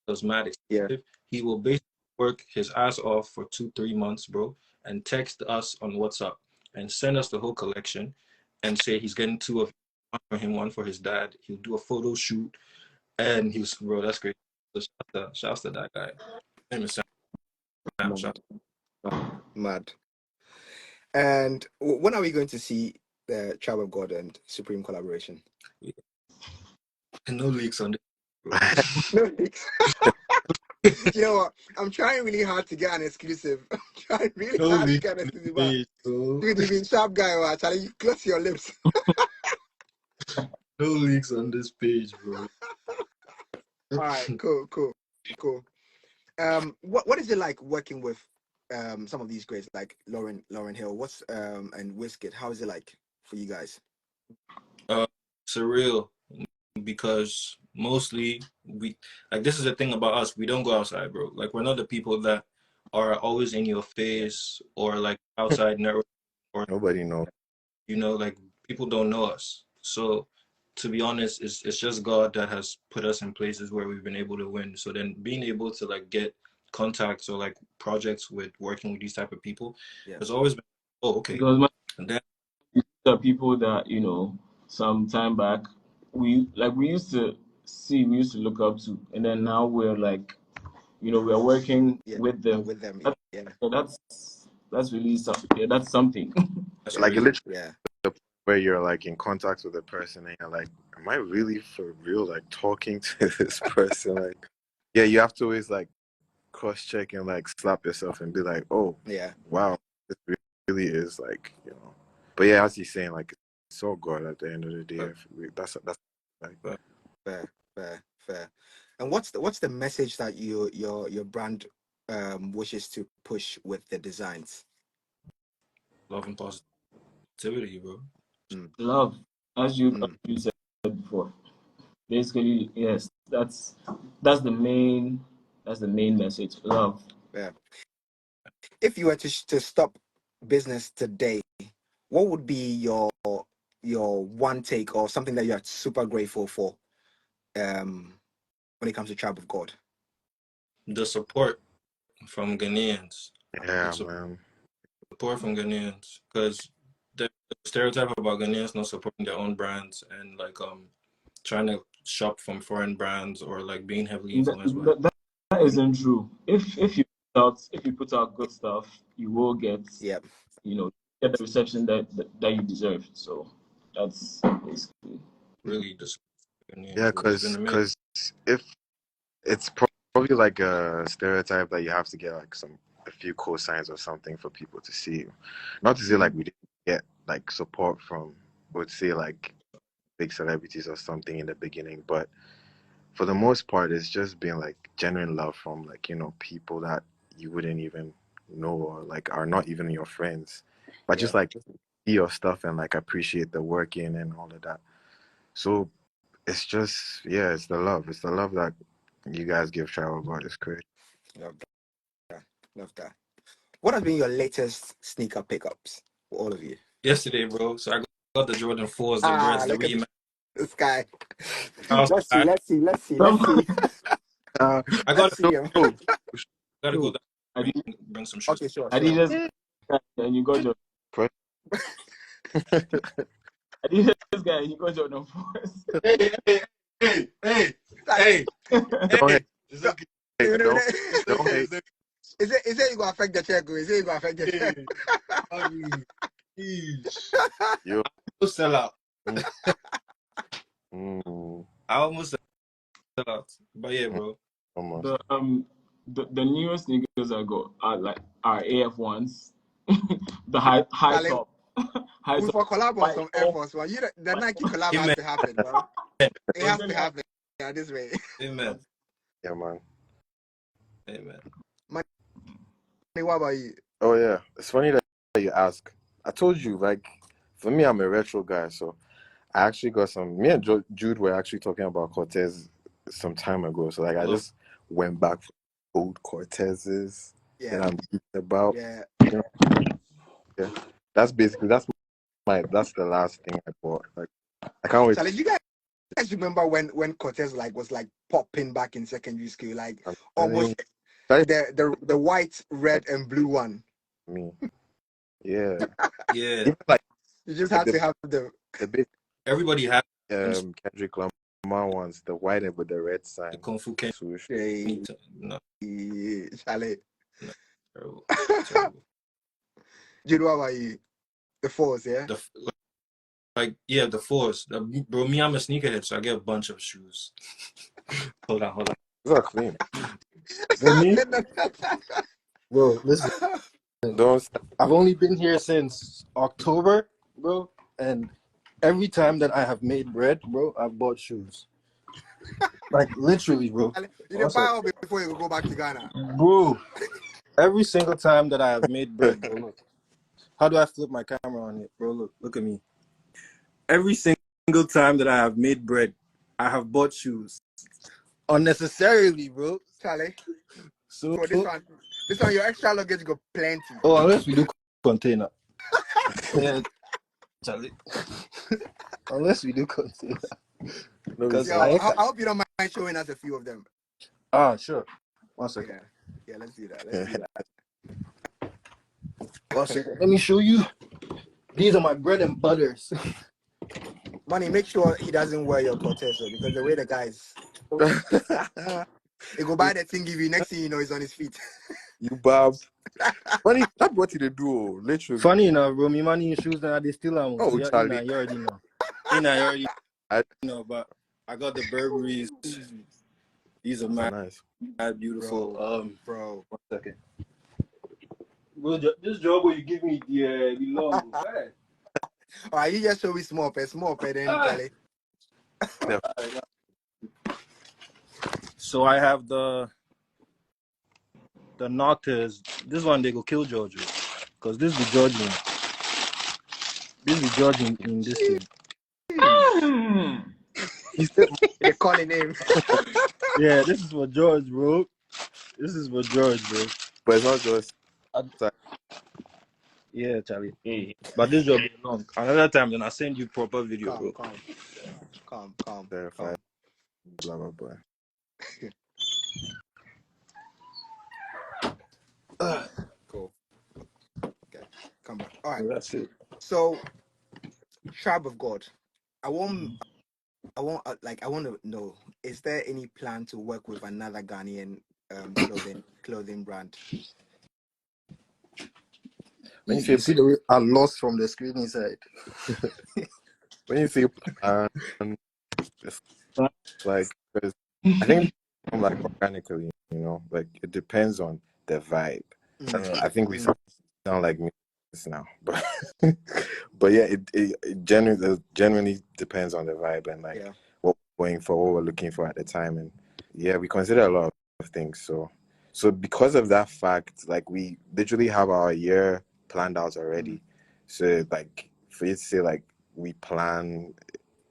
is mad
Yeah.
expensive, he will basically work his ass off for 2-3 months, bro, and text us on WhatsApp and send us the whole collection and say he's getting two of one for him, one for his dad. He'll do a photo shoot, and he was, bro, that's great. So shouts to that guy. His name is Sam.
Mad. Mad. And when are we going to see the Child of God and Supreme collaboration?
No leaks on this, bro.
No. You know what? I'm trying really hard to get an exclusive. I'm trying really
No
hard to
leaks
get an
on
exclusive.
this
But
page, bro.
dude, you've been sharp guy, or Charlie, you close your lips.
No leaks on this page, bro.
All right, cool. What is it like working with some of these greats like Lauren Hill? What's and Wizkid? How is it like for you guys?
Surreal, because mostly we like, this is the thing about us, we don't go outside, bro. Like, we're not the people that are always in your face or like outside network, or
Nobody knows.
like, people don't know us. So to be honest, it's just God that has put us in places where we've been able to win. So then being able to like get contacts or like projects with working with these type of people has always been, oh, okay.
Because
And then
the people that some time back we used to look up to, and then now we're like, we're working with them.
With them, yeah.
That's really something. Yeah, that's something.
that's
Like,
crazy.
literally, where you're like in contact with a person and you're like, am I really for real like talking to this person? Like, yeah, you have to always like cross check and like slap yourself and be like, oh
Yeah.
wow, this really is like, But yeah, as he's saying, like, it's all God at the end of the day. That's like
Fair. And what's the message that your brand wishes to push with the designs?
Love and positivity, bro.
Love, as you said before. Basically, yes, that's the main message. Love.
Yeah. If you were to stop business today, what would be your one take or something that you're super grateful for when it comes to Tribe of God?
The support from Ghanaians.
yeah, man.
Support from Ghanaians, because the stereotype about Ghanaians not supporting their own brands and like trying to shop from foreign brands or like being heavily influenced by.
That isn't true. If you put out good stuff, you will get
Yep.
Get the reception that you deserve. So that's basically
Really just Ghanaians,
Yeah,
bro. It's been amazing.
because if it's probably like a stereotype that you have to get like a few cosigns or something for people to see you. Not to say like we didn't get like support from, would say like big celebrities or something in the beginning, but for the most part, it's just been like genuine love from like people that you wouldn't even know or like are not even your friends, but just like see your stuff and like appreciate the working and all of that. So it's just it's the love. It's the love that you guys give Travel God. It's great.
Love that. What have been your latest sneaker pickups for all of you?
Yesterday, bro. So I got the Jordan 4s, the Reds, the
Look at
rematch.
this guy.
Let's
see.
I got
See him.
gotta go down, bring some shoes.
Okay, sure.
Adidas, and you got your Adidas guy, and you got your number.
Hey. Don't hate. It's okay. Don't hate.
Is it you gonna affect the check? Is it you gonna affect the check?
You
almost sell out. I almost sell out. But yeah, bro.
Almost.
The newest sneakers I got are AF1s. The high top.
We for collab on some Air Force One. The Nike collab has to happen, bro. It has to happen. Yeah, this way.
Amen.
Yeah, man.
Amen.
What about you?
Oh yeah, it's funny that you ask. I told you, like, for me, I'm a retro guy, so I actually got some. Me and Jude were actually talking about Cortez some time ago. So like, I just went back for old Cortezes that
Yeah,
I'm thinking about.
yeah.
You know, yeah. That's the last thing I bought. Like, I can't wait.
Charlie, you guys remember when Cortez like was like popping back in secondary school, like
I'm telling you,
almost the white, red, and blue one.
me. Yeah.
Yeah,
Even like
You just had
the
to have the
big
everybody had
Kendrick Lamar ones, the white and with the red
the
sign.
Kung Fu Ken.
Swoosh.
No,
Charlie.
no, terrible, terrible.
You know what about you? The fours, yeah.
Yeah, the fours. Bro, me, I'm a sneakerhead, so I get a bunch of shoes. Hold on.
Those are clean.
For me, bro, listen.
Don't stop.
I've only been here since October, bro, and every time that I have made bread, bro, I've bought shoes. Like literally, bro.
You didn't buy all before you go back to Ghana.
Bro, every single time that I have made bread, bro, look. How do I flip my camera on it, bro? Look at me. Every single time that I have made bread, I have bought shoes. Unnecessarily, bro.
Charlie.
So
For this one, your extra luggage go plenty.
oh, unless we do container. Yeah, Charlie. Unless we do container. Because
Yo, I hope you don't mind showing us a few of them.
Sure. 1 second.
Yeah, let's do that.
1 second. Let me show you. These are my bread and butters.
Money, make sure he doesn't wear your Cortez because the way the guys he go buy the thing, give you next thing you know he's on his feet.
You Bob. Funny, that's what he do, literally.
Funny enough, bro. Me money in shoes that they still have.
Oh, Charlie.
You already know. You already know, but I got the Burberries. These are
nice.
Beautiful.
Bro.
1 second. Bro, this job where you give me the long.
All right, you just show me small pay then, Charlie.
So I have the Noctas. This one they go kill Georgia, cause this be Georgian. This be Georgian in this thing.
They call a name.
Yeah, this is for George, bro. This is for George, bro.
But it's not just.
Yeah, Charlie. But this job is long. Another time, then I send you proper video, bro.
Calm.
Verified. Blah blah blah.
Cool. Okay, come back. All right.
That's it.
So, Tribe of God, I want to know: is there any plan to work with another Ghanaian clothing brand?
When you see the way I lost from the screen inside.
When you see it's like, because I think like organically, you know, like it depends on the vibe. I think we sound like me now, but but yeah, it genuinely depends on the vibe and like what we're going for, what we're looking for at the time, and yeah, we consider a lot of things. So because of that fact, like we literally have our year planned out already. So like for you to say like we plan,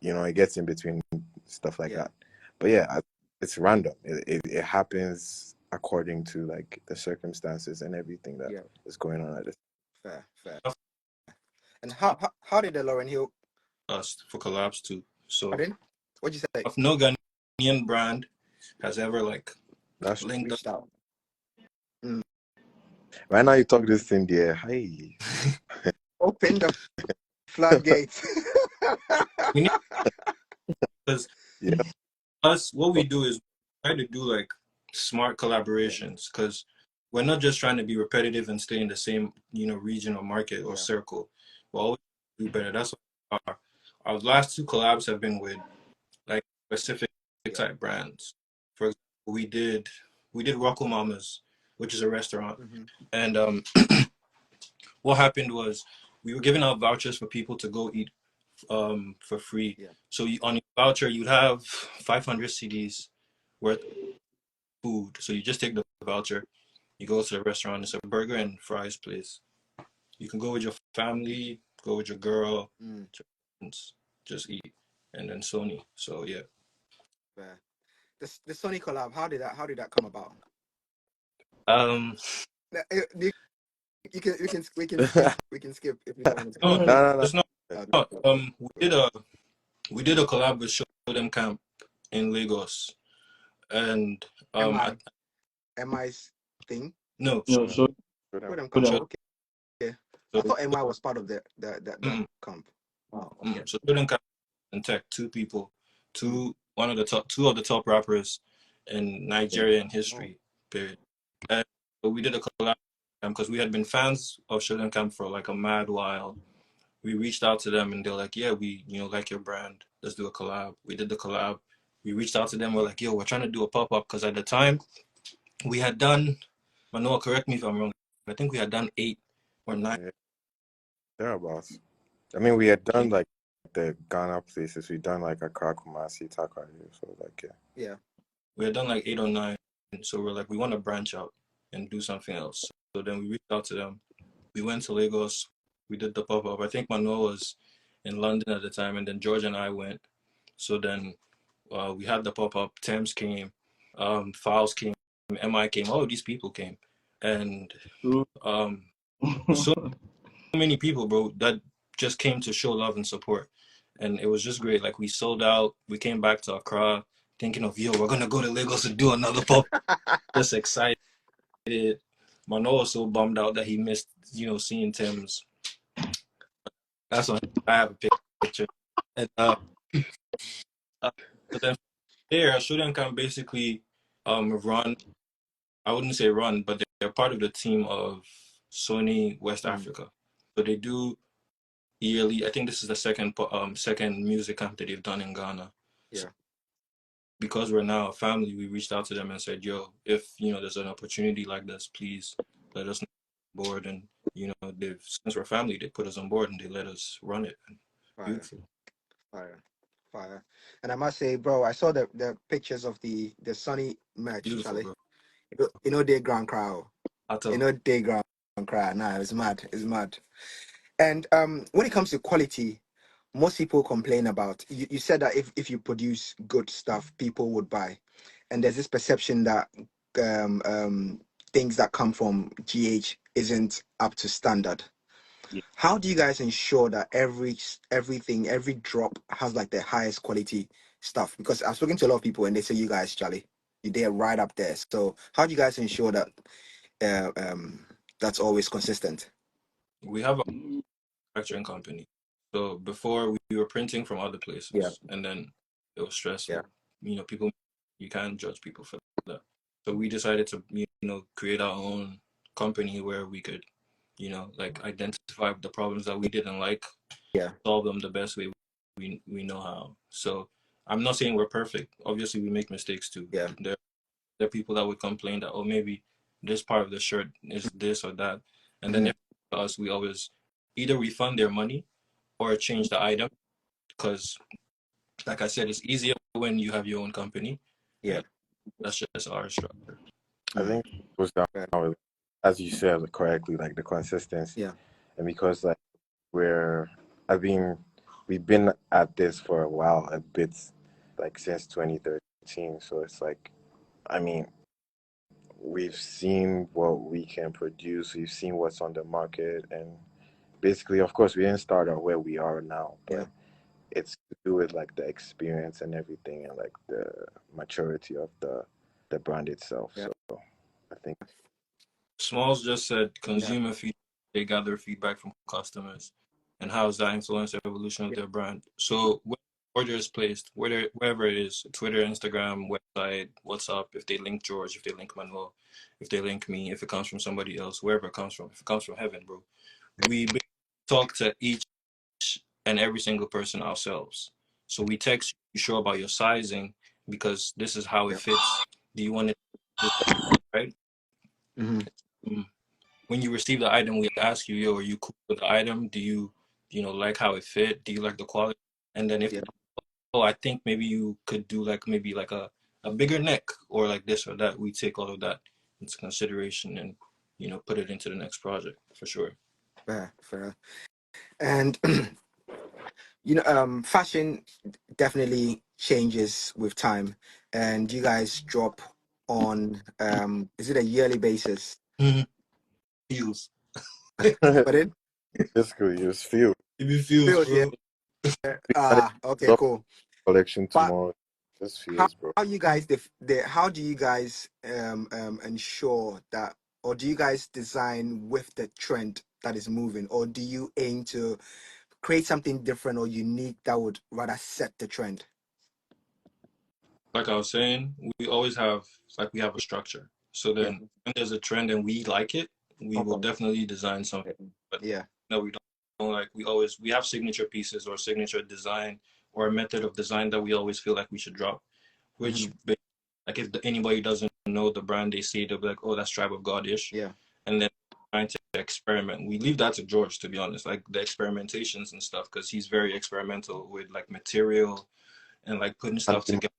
you know, it gets in between stuff like that. But yeah, it's random. It happens according to like the circumstances and everything that is going on at this.
Fair. And how did the Lauren Hill
us for collabs too? So
what'd you say?
Of no Ghanaian brand has ever like
that's
linked
out.
Right now you talk this thing there. Hey.
Open the floodgates.
Because us, what we do is try to do like smart collaborations, because we're not just trying to be repetitive and stay in the same, you know, region or market or circle. We'll always do better. That's what our last 2 collabs have been with like specific type brands. For example, we did Rocco Mama's, which is a restaurant, and what happened was we were giving out vouchers for people to go eat for free. So on your voucher, you'd have 500 CDs worth of food. So you just take the voucher, you go to the restaurant. It's a burger and fries place. You can go with your family, go with your girl, your friends. just E, and then Sony. So yeah.
Fair. The Sony collab, how did that come about?
Um,
You can we can skip if you don't want to
no,
talk
no,
about
No, no,
it's not.
no.
it.
not. We did a collab with Show Them Camp in Lagos, and I
MI's thing.
no.
No, show
Show them.
Show them
show
camp.
them.
Show,
Okay. I
so,
thought MI was part of that
mm,
camp. Oh, okay.
so Show Them Camp and Tech, two people, two of the top rappers in Nigeria in
Oh,
history. Period. And so we did a collab because we had been fans of Show Them Camp for like a mad while. We reached out to them and they're like, yeah, we like your brand. Let's do a collab. We did the collab. We reached out to them. We're like, yo, we're trying to do a pop up because at the time we had done. Manoa, correct me if I'm wrong. I think we had done 8 or 9.
Yeah, thereabouts. I mean, we had done like the Ghana places. We done like Accra, Kumasi, Takoradi. So like, yeah.
yeah.
We had done like 8 or 9. So we're like, we want to branch out and do something else. So then we reached out to them. We went to Lagos. We did the pop up. I think Manoa was in London at the time, and then George and I went. So then we had the pop up. Thames came, Files came, MI came. All of these people came, and so many people, bro, that just came to show love and support, and it was just great. Like we sold out. We came back to Accra thinking of, yo, we're gonna go to Lagos and do another pop. Just excited. Manoa was so bummed out that he missed, seeing Thames. That's why I have a picture. And so then there, Shodan can basically run. I wouldn't say run, but they're part of the team of Sony West Africa. So they do yearly. I think this is the second music camp that they've done in Ghana.
Yeah.
So because we're now a family, we reached out to them and said, yo, if there's an opportunity like this, please let us know on board. And since we're family, they put us on board and they let us run it.
Fire,
Beautiful.
fire. And I must say, bro, I saw the pictures of the Sony merch,
Beautiful,
Charlie.
bro.
They ground crowd. They ground crowd. Nah, it's mad. It's mad. And when it comes to quality, most people complain about. You said that if you produce good stuff, people would buy, and there's this perception that things that come from GH isn't up to standard.
Yeah.
How do you guys ensure that every drop has like the highest quality stuff? Because I've spoken to a lot of people and they say you guys, Charlie, they're right up there. So how do you guys ensure that that's always consistent?
We have a manufacturing company. So before we were printing from other places,
Yeah.
and then it was stressful.
Yeah.
People, you can't judge people for that. So we decided to create our own company where we could like identify the problems that we didn't like, solve them the best way we know how. So I'm not saying we're perfect. Obviously we make mistakes too.
Yeah.
There are people that would complain that, oh, maybe this part of the shirt is this or that, and then if us, we always either refund their money or change the item, because like I said, it's easier when you have your own company.
Yeah.
That's just our structure.
I think it was down with, as you said correctly, like the consistency.
Yeah.
And because like we've been at this for a while, a bit, like since 2013. So it's like, I mean, we've seen what we can produce. We've seen what's on the market, and basically, of course, we didn't start out where we are now, but it's to do with like the experience and everything, and like the maturity of the brand itself.
Yeah.
So I think
Smalls just said consumer feedback. They gather feedback from customers, and how does that influence the evolution of their brand? So when order is placed, wherever it is, Twitter, Instagram, website, WhatsApp, if they link George, if they link Manuel, if they link me, if it comes from somebody else, wherever it comes from, if it comes from heaven, bro, we talk to each and every single person ourselves. So we text you sure about your sizing because this is how it fits. Do you want it right? When you receive the item, we ask you, yo, are you cool with the item? Do you like how it fit? Do you like the quality? And then if I think maybe you could do maybe a bigger neck or like this or that, we take all of that into consideration and put it into the next project for sure.
Fair. And fashion definitely changes with time, and you guys drop on is it a yearly basis?
Feels.
But it
Basically, it was few.
It feels,
feels, yeah.
bro.
Okay,
Drop
cool.
collection
But
tomorrow. Just
how
feels, bro.
you guys how do you guys ensure that, or do you guys design with the trend that is moving, or do you aim to create something different or unique that would rather set the trend?
Like I was saying, we always have we have a structure. So
Yeah.
then when there's a trend and we like it, we will
Okay.
definitely design something. But
Yeah.
no, we don't like we have signature pieces or signature design or a method of design that we always feel like we should drop. Which like if anybody doesn't know the brand, they see it, they'll be like, oh, that's Tribe of God-ish.
Yeah.
And then trying to experiment. We leave that to George, to be honest, like the experimentations and stuff, because he's very experimental with like material and like putting stuff together.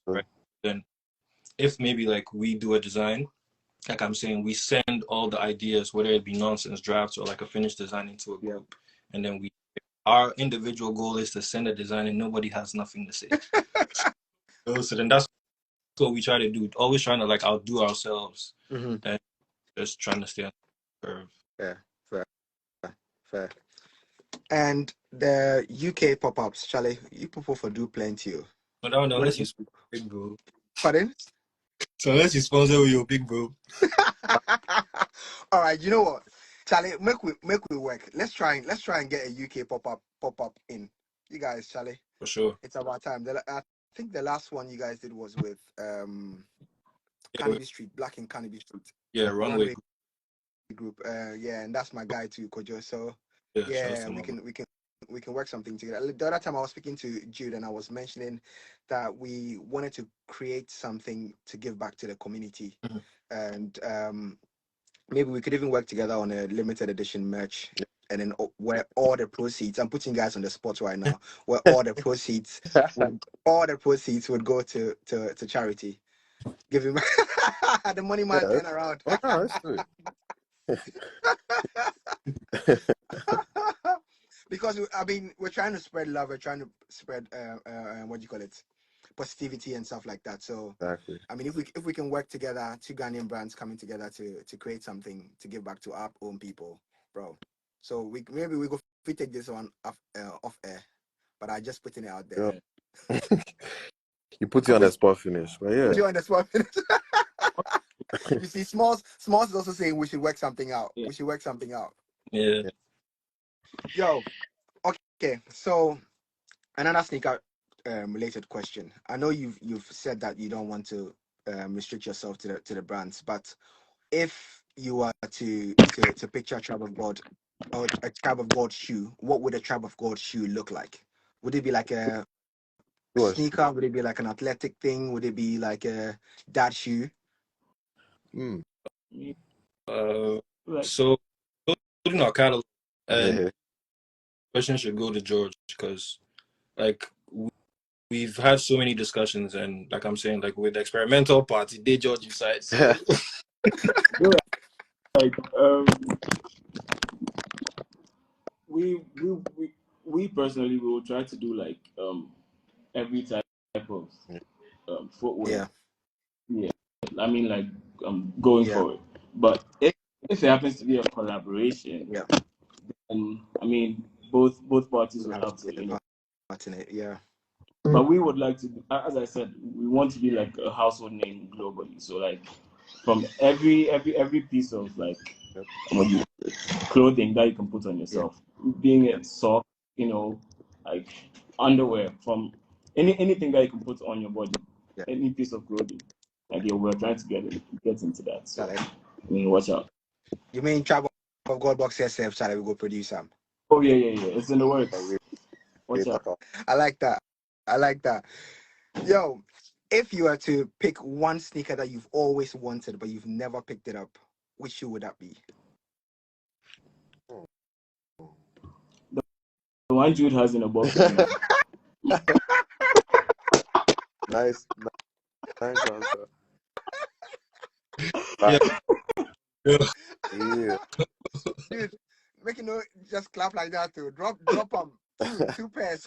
Right? Then if maybe like we do a design, like I'm saying, we send all the ideas, whether it be nonsense drafts or like a finished design, into a group, and then our individual goal is to send a design and nobody has nothing to say. So then that's what we try to do. Always trying to like outdo ourselves and just trying to stay on the curve.
Fair. And the UK pop-ups, Charlie, you people for do plenty.
But now,
What
unless you
is
sponsor big bro.
pardon?
So unless you sponsor with your big bro.
All right, you know what, Charlie, make we work. Let's try and get a UK pop-up in. You guys, Charlie,
For sure.
it's about time. I think the last one you guys did was with
Yeah,
Carnaby Street, Black in Carnaby Street.
yeah, runway.
Group. Yeah, and that's my guy too, Kojo. So
Yeah, shout out
yeah,
to
we can work something together. The other time I was speaking to Jude and I was mentioning that we wanted to create something to give back to the community, and maybe we could even work together on a limited edition merch. And then where all the proceeds, I'm putting guys on the spot right now, where all the proceeds, would go to charity. Give him the money man turn around.
Oh, no, let's do
Because I mean, we're trying to spread love. We're trying to spread what do you call it, positivity and stuff like that. So
exactly.
I mean, if we can work together, two Ghanaian brands coming together to create something to give back to our own people, bro. So we take this one off air, but I just putting it out there.
Yeah. You put you on the spot finish, but yeah.
Put you on the spot finish. You see, Smalls is also saying we should work something out.
Yeah.
We should work something out.
Yeah.
Yo, okay. So another sneaker related question. I know you've said that you don't want to restrict yourself to the brands, but if you were to picture a Tribe of God or a Tribe of God shoe, what would a Tribe of God shoe look like? Would it be like a sneaker? Would it be like an athletic thing? Would it be like a dad shoe?
So putting our catalog and
Yeah.
question should go to George because like we've had so many discussions and like I'm saying, like with the experimental party, they George decides. So.
Like we personally will try to do like every type of footwear. Yeah. I mean, like going for it. But if it happens to be a collaboration, I mean both parties will have to, you know.
Yeah.
But we would like to, as I said, we want to be like a household name globally. So like from every piece of like clothing that you can put on yourself, being a sock, you know, like underwear, from anything that you can put on your body, any piece of clothing. Like we're trying to get into that. So I mean, watch out.
You mean Tribe of God box yourself, Charlie? We go produce some.
Oh yeah. It's in the works. Watch out.
I like that. Yo, if you were to pick one sneaker that you've always wanted but you've never picked it up, which shoe would that be?
The one Jude has in a box.
Nice answer.
Yeah.
Dude, make it no just clap like that too. Drop Two pairs.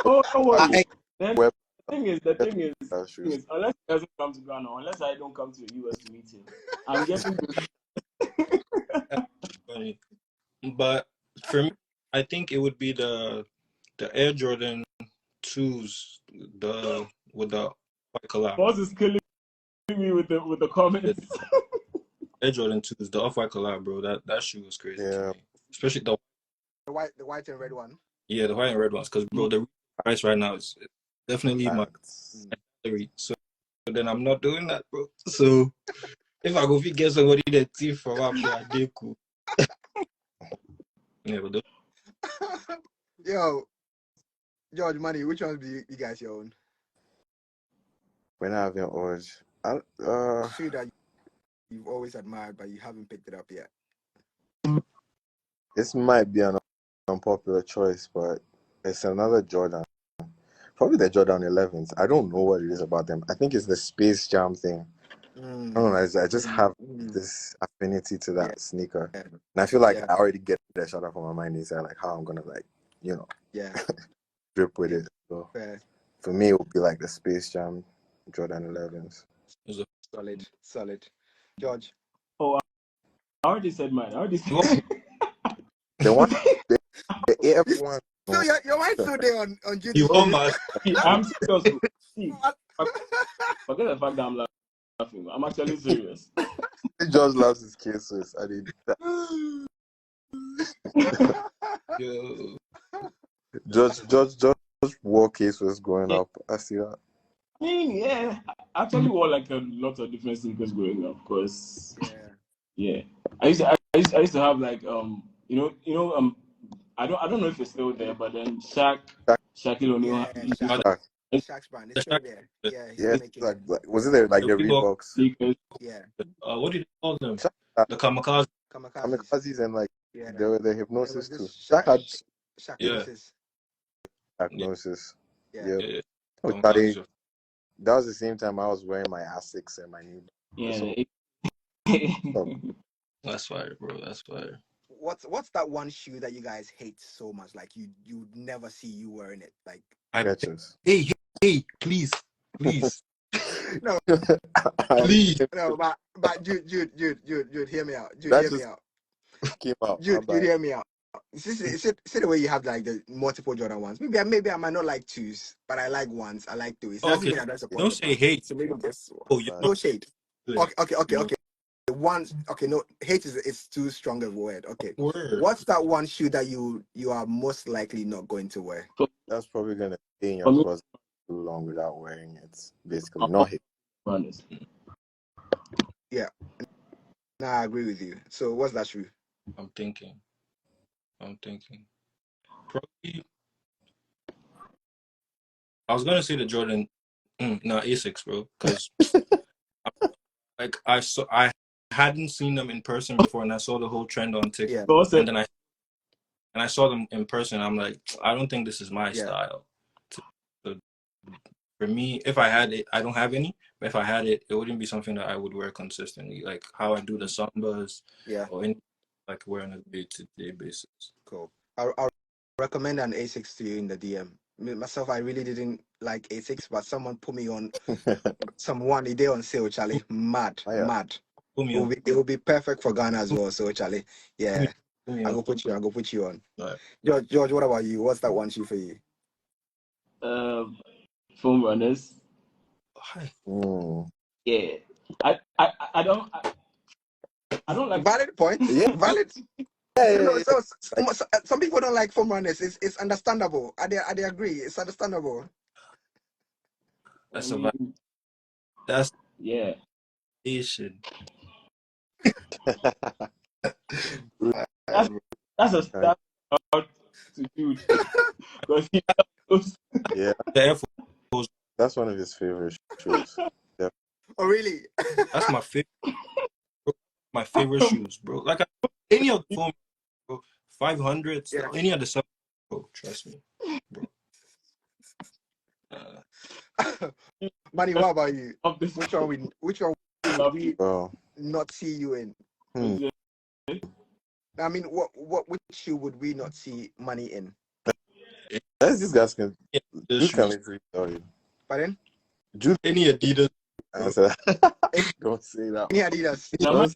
Oh, don't worry. Then
Well,
the thing is,
shoes.
unless he doesn't come to Ghana, unless I don't come to the US to meet him, I'm getting this.
Funny. But for me, I think it would be the Air Jordan 2s, with the white collab.
Boss is killing me with the comments.
Air Jordan 2s, the off-white collab, bro. That shoe was crazy to me. Especially the
white and red one.
Yeah, the white and red ones. Because, bro, the price right now is definitely my salary. So then I'm not doing that, bro. So if I go get somebody that thief from up there, they cool. Yeah, but
Yo, George, money. Which ones do you guys own?
When I haven't ordered,
Shoe that you've always admired, but you haven't picked it up yet.
this might be an unpopular choice, but it's another Jordan. Probably the Jordan 11s. I don't know what it is about them. I think it's the Space Jam thing. I don't know. I just have this affinity to that sneaker, and I feel like I already get that shot off of my mind inside, like how I'm gonna drip with it. So for me, it would be like the Space Jam Jordan 11s.
Solid. George.
Oh, I already said mine.
The one, the AF1.
So your mind's still there on YouTube.
You almost.
I'm serious. See, forget the fact that I'm laughing. I'm actually serious.
George loves his cases. I mean,
Yo.
George wore cases growing up. I see that.
I mean, yeah, I actually wore like a lot of different sneakers growing up. Cause yeah, I used to have like I don't know if it's still there, but then Shaquille O'Neal.
Shaq's brand is still there. Yeah, he's making
like was it like the Reeboks?
Sneakers.
Yeah.
What did you call them? The
Kamikazes and like they were the Hypnosis too.
Shaq had
Hypnosis.
Yeah.
That was the same time I was wearing my Asics and my new.
That's fire, bro. That's fire.
What's that one shoe that you guys hate so much? Like you never see you wearing it. Like
hey, please.
No,
please.
No, but Jude, hear me out. Jude, hear me out.
Came out.
Jude, hear me out. See the way you have like the multiple Jordan ones. Maybe I might not like twos, but I like ones. I like twos.
Okay. Don't say hate.
So maybe this
one.
No shade. Okay. Ones. Okay, no hate is too strong of a word. Okay.
Word.
What's that one shoe that you are most likely not going to wear?
That's probably gonna stay in your closet too long without wearing it. Basically, not hate.
Yeah. Nah, I agree with you. So what's that shoe?
I'm thinking. Probably. I was gonna say the Jordan, Asics, bro, because like I hadn't seen them in person before, and I saw the whole trend on TikTok, and then I saw them in person. I'm like, I don't think this is my style. So for me, if I had it, I don't have any, but if I had it, it wouldn't be something that I would wear consistently, like how I do the Sambas, or anything like wear on a day-to-day basis.
Cool. I'll recommend an Asics to you in the DM. Myself, I really didn't like Asics, but someone put me on someone a day on sale, Charlie. Mad. It will be perfect for Ghana as well. So Charlie, I'll go put you on.
Right.
George, what about you? What's that one shoe for you?
Foam runners. Yeah. I don't like.
Valid point. Yeah, valid. So some people don't like foam runners. It's understandable. I agree. It's understandable.
That's
that's
Asian.
That's a start to do because he knows.
Yeah. That's one of his favorite shoes. Yeah.
Oh really?
That's my favorite. My favorite shoes, bro. Like any of the foam, bro, 500, any of the stuff, bro. Trust me, bro.
Manny, what about you? Which one we not see you in? I mean, which shoe would we not see Money in?
Let's just guys can
Yeah,
Jude
shoes.
can literally tell you.
Pardon?
Jude
Any Adidas, bro.
answer. Don't say that.
Any Adidas?
Now,
Don't say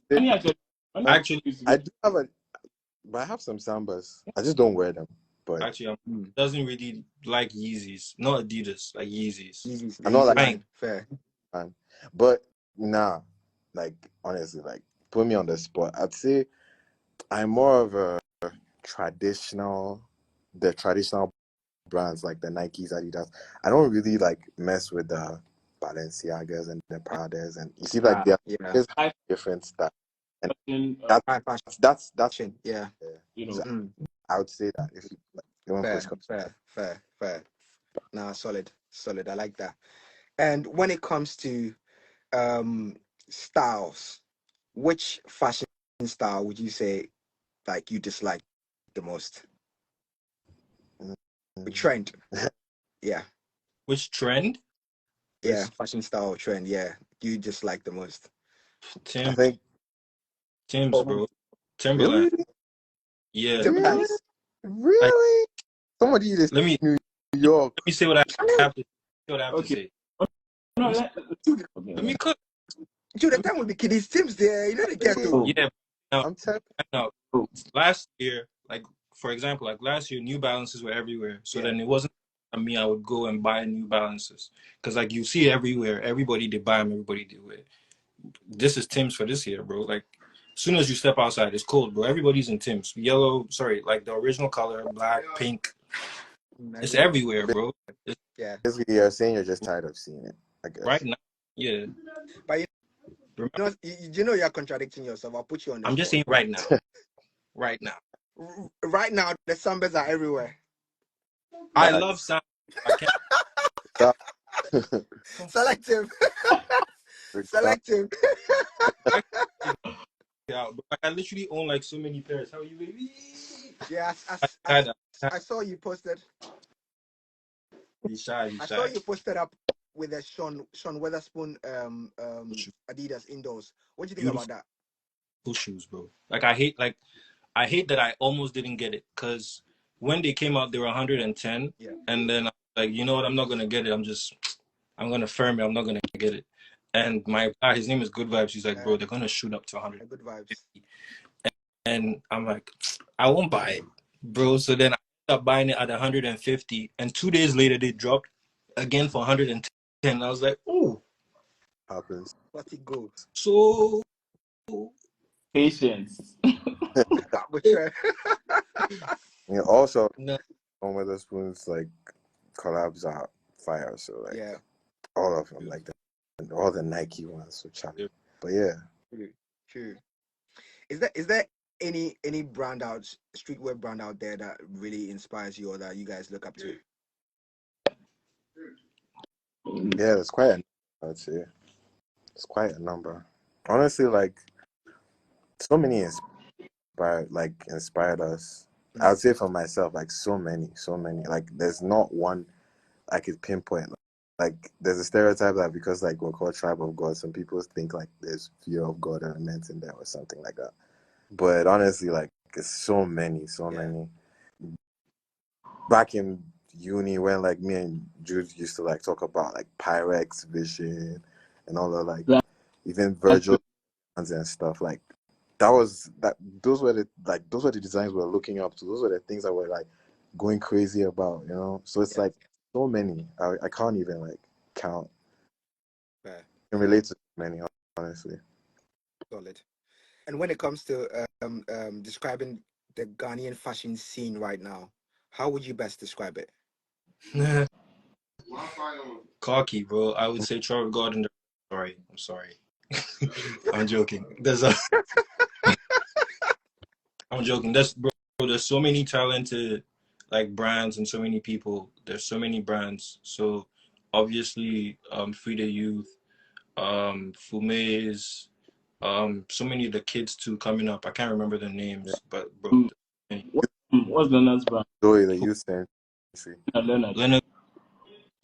money actually used to
I
get
do have but I have some Sambas. I just don't wear them. But
Actually, doesn't really like Yeezys. Not Adidas, like Yeezys.
Yeezys, the
I'm not
Yeezy
like
line. Fair.
fan. But nah, like honestly, like put me on the spot. I'd say I'm more of a traditional brands like the Nikes, Adidas. I don't really like mess with the Balenciagas and the Pradas, and you see like they're
Yeah.
just
high
different stuff. And
fashion,
High fashion.
that's
Yeah.
you know.
so I would say that if like, when
Fair,
push comes.
fair. Nah, solid. I like that. And when it comes to styles, which fashion style would you say like you dislike the most? The trend. Yeah.
Which trend?
Yeah, fashion style or trend, yeah. You dislike the most.
I think
Tim's, bro. Timberland.
really,
Yeah.
Timberlands.
Like,
really, somebody is
let me
New York.
say what I have to
Okay.
say.
No,
Let
okay.
me cook.
Dude, the time will be kidding Tim's there. You know the ghetto.
Yeah. Now,
I'm telling
last year, like for example, like last year, New Balances were everywhere. So then it wasn't me. I would go and buy New Balances because like you see it everywhere. Everybody they buy them. Everybody they wear. This is Tim's for this year, bro. Like as soon as you step outside, it's cold, bro. Everybody's in Tim's. Yellow, sorry, like the original color, black, pink. It's everywhere, bro. It's
Yeah.
basically you're saying you're just tired of seeing it. I guess.
right now. Yeah.
But you
Remember,
know, you know you're contradicting yourself. I'll put you on the
I'm just
spot.
saying right now. Right now.
Right now, the Sambas are everywhere.
I love sound. I can't.
Selective. Selective.
Yeah, but like, I literally own like so many pairs. How are you, baby?
Yeah, I saw you posted.
Be shy.
I saw you posted up with a Sean Weatherspoon Adidas indoors. What do you think about that?
Cool shoes, bro. Like I hate that I almost didn't get it because when they came out they were 110, and then like you know what, I'm not gonna get it. I'm gonna firm it. I'm not gonna get it. And my guy, his name is Good Vibes. He's like, bro, they're gonna shoot up to 100.
Good vibes.
And I'm like, I won't buy it, bro. So then I ended up buying it at 150, and 2 days later they dropped again for 110. I was like, oh,
Happens.
Let it go.
so
Patience.
Yeah, also
no.
on Witherspoon's like collabs are fire, so like
Yeah.
all of them, like all the Nike ones, so challenge. But yeah,
True. Is there any brand out streetwear brand out there that really inspires you or that you guys look up to?
yeah, it's quite I'd say it's quite a number. Honestly, like so many inspired us. I'd say for myself, like so many. Like there's not one I could pinpoint. Like there's a stereotype that because like we're called Tribe of God, some people think like there's fear of God element in there or something like that. But honestly, like it's so many. Back in uni when like me and Jude used to like talk about like Pyrex Vision and all the like even Virgil and stuff, like those were the designs we were looking up to. Those were the things that we're like going crazy about, you know. So it's like so many. I can't even like count. I can relate to many, honestly.
Solid. And when it comes to describing the Ghanaian fashion scene right now, how would you best describe it?
Cocky, bro. I would say Trevor Gordon. I'm sorry. I'm joking. I'm joking. There's so many talented like brands and so many people. There's so many brands. So obviously, Free the Youth, Fume's, so many of the kids too coming up. I can't remember the names, but bro,
What's the next brand?
Joey, the youth century.
Leonard's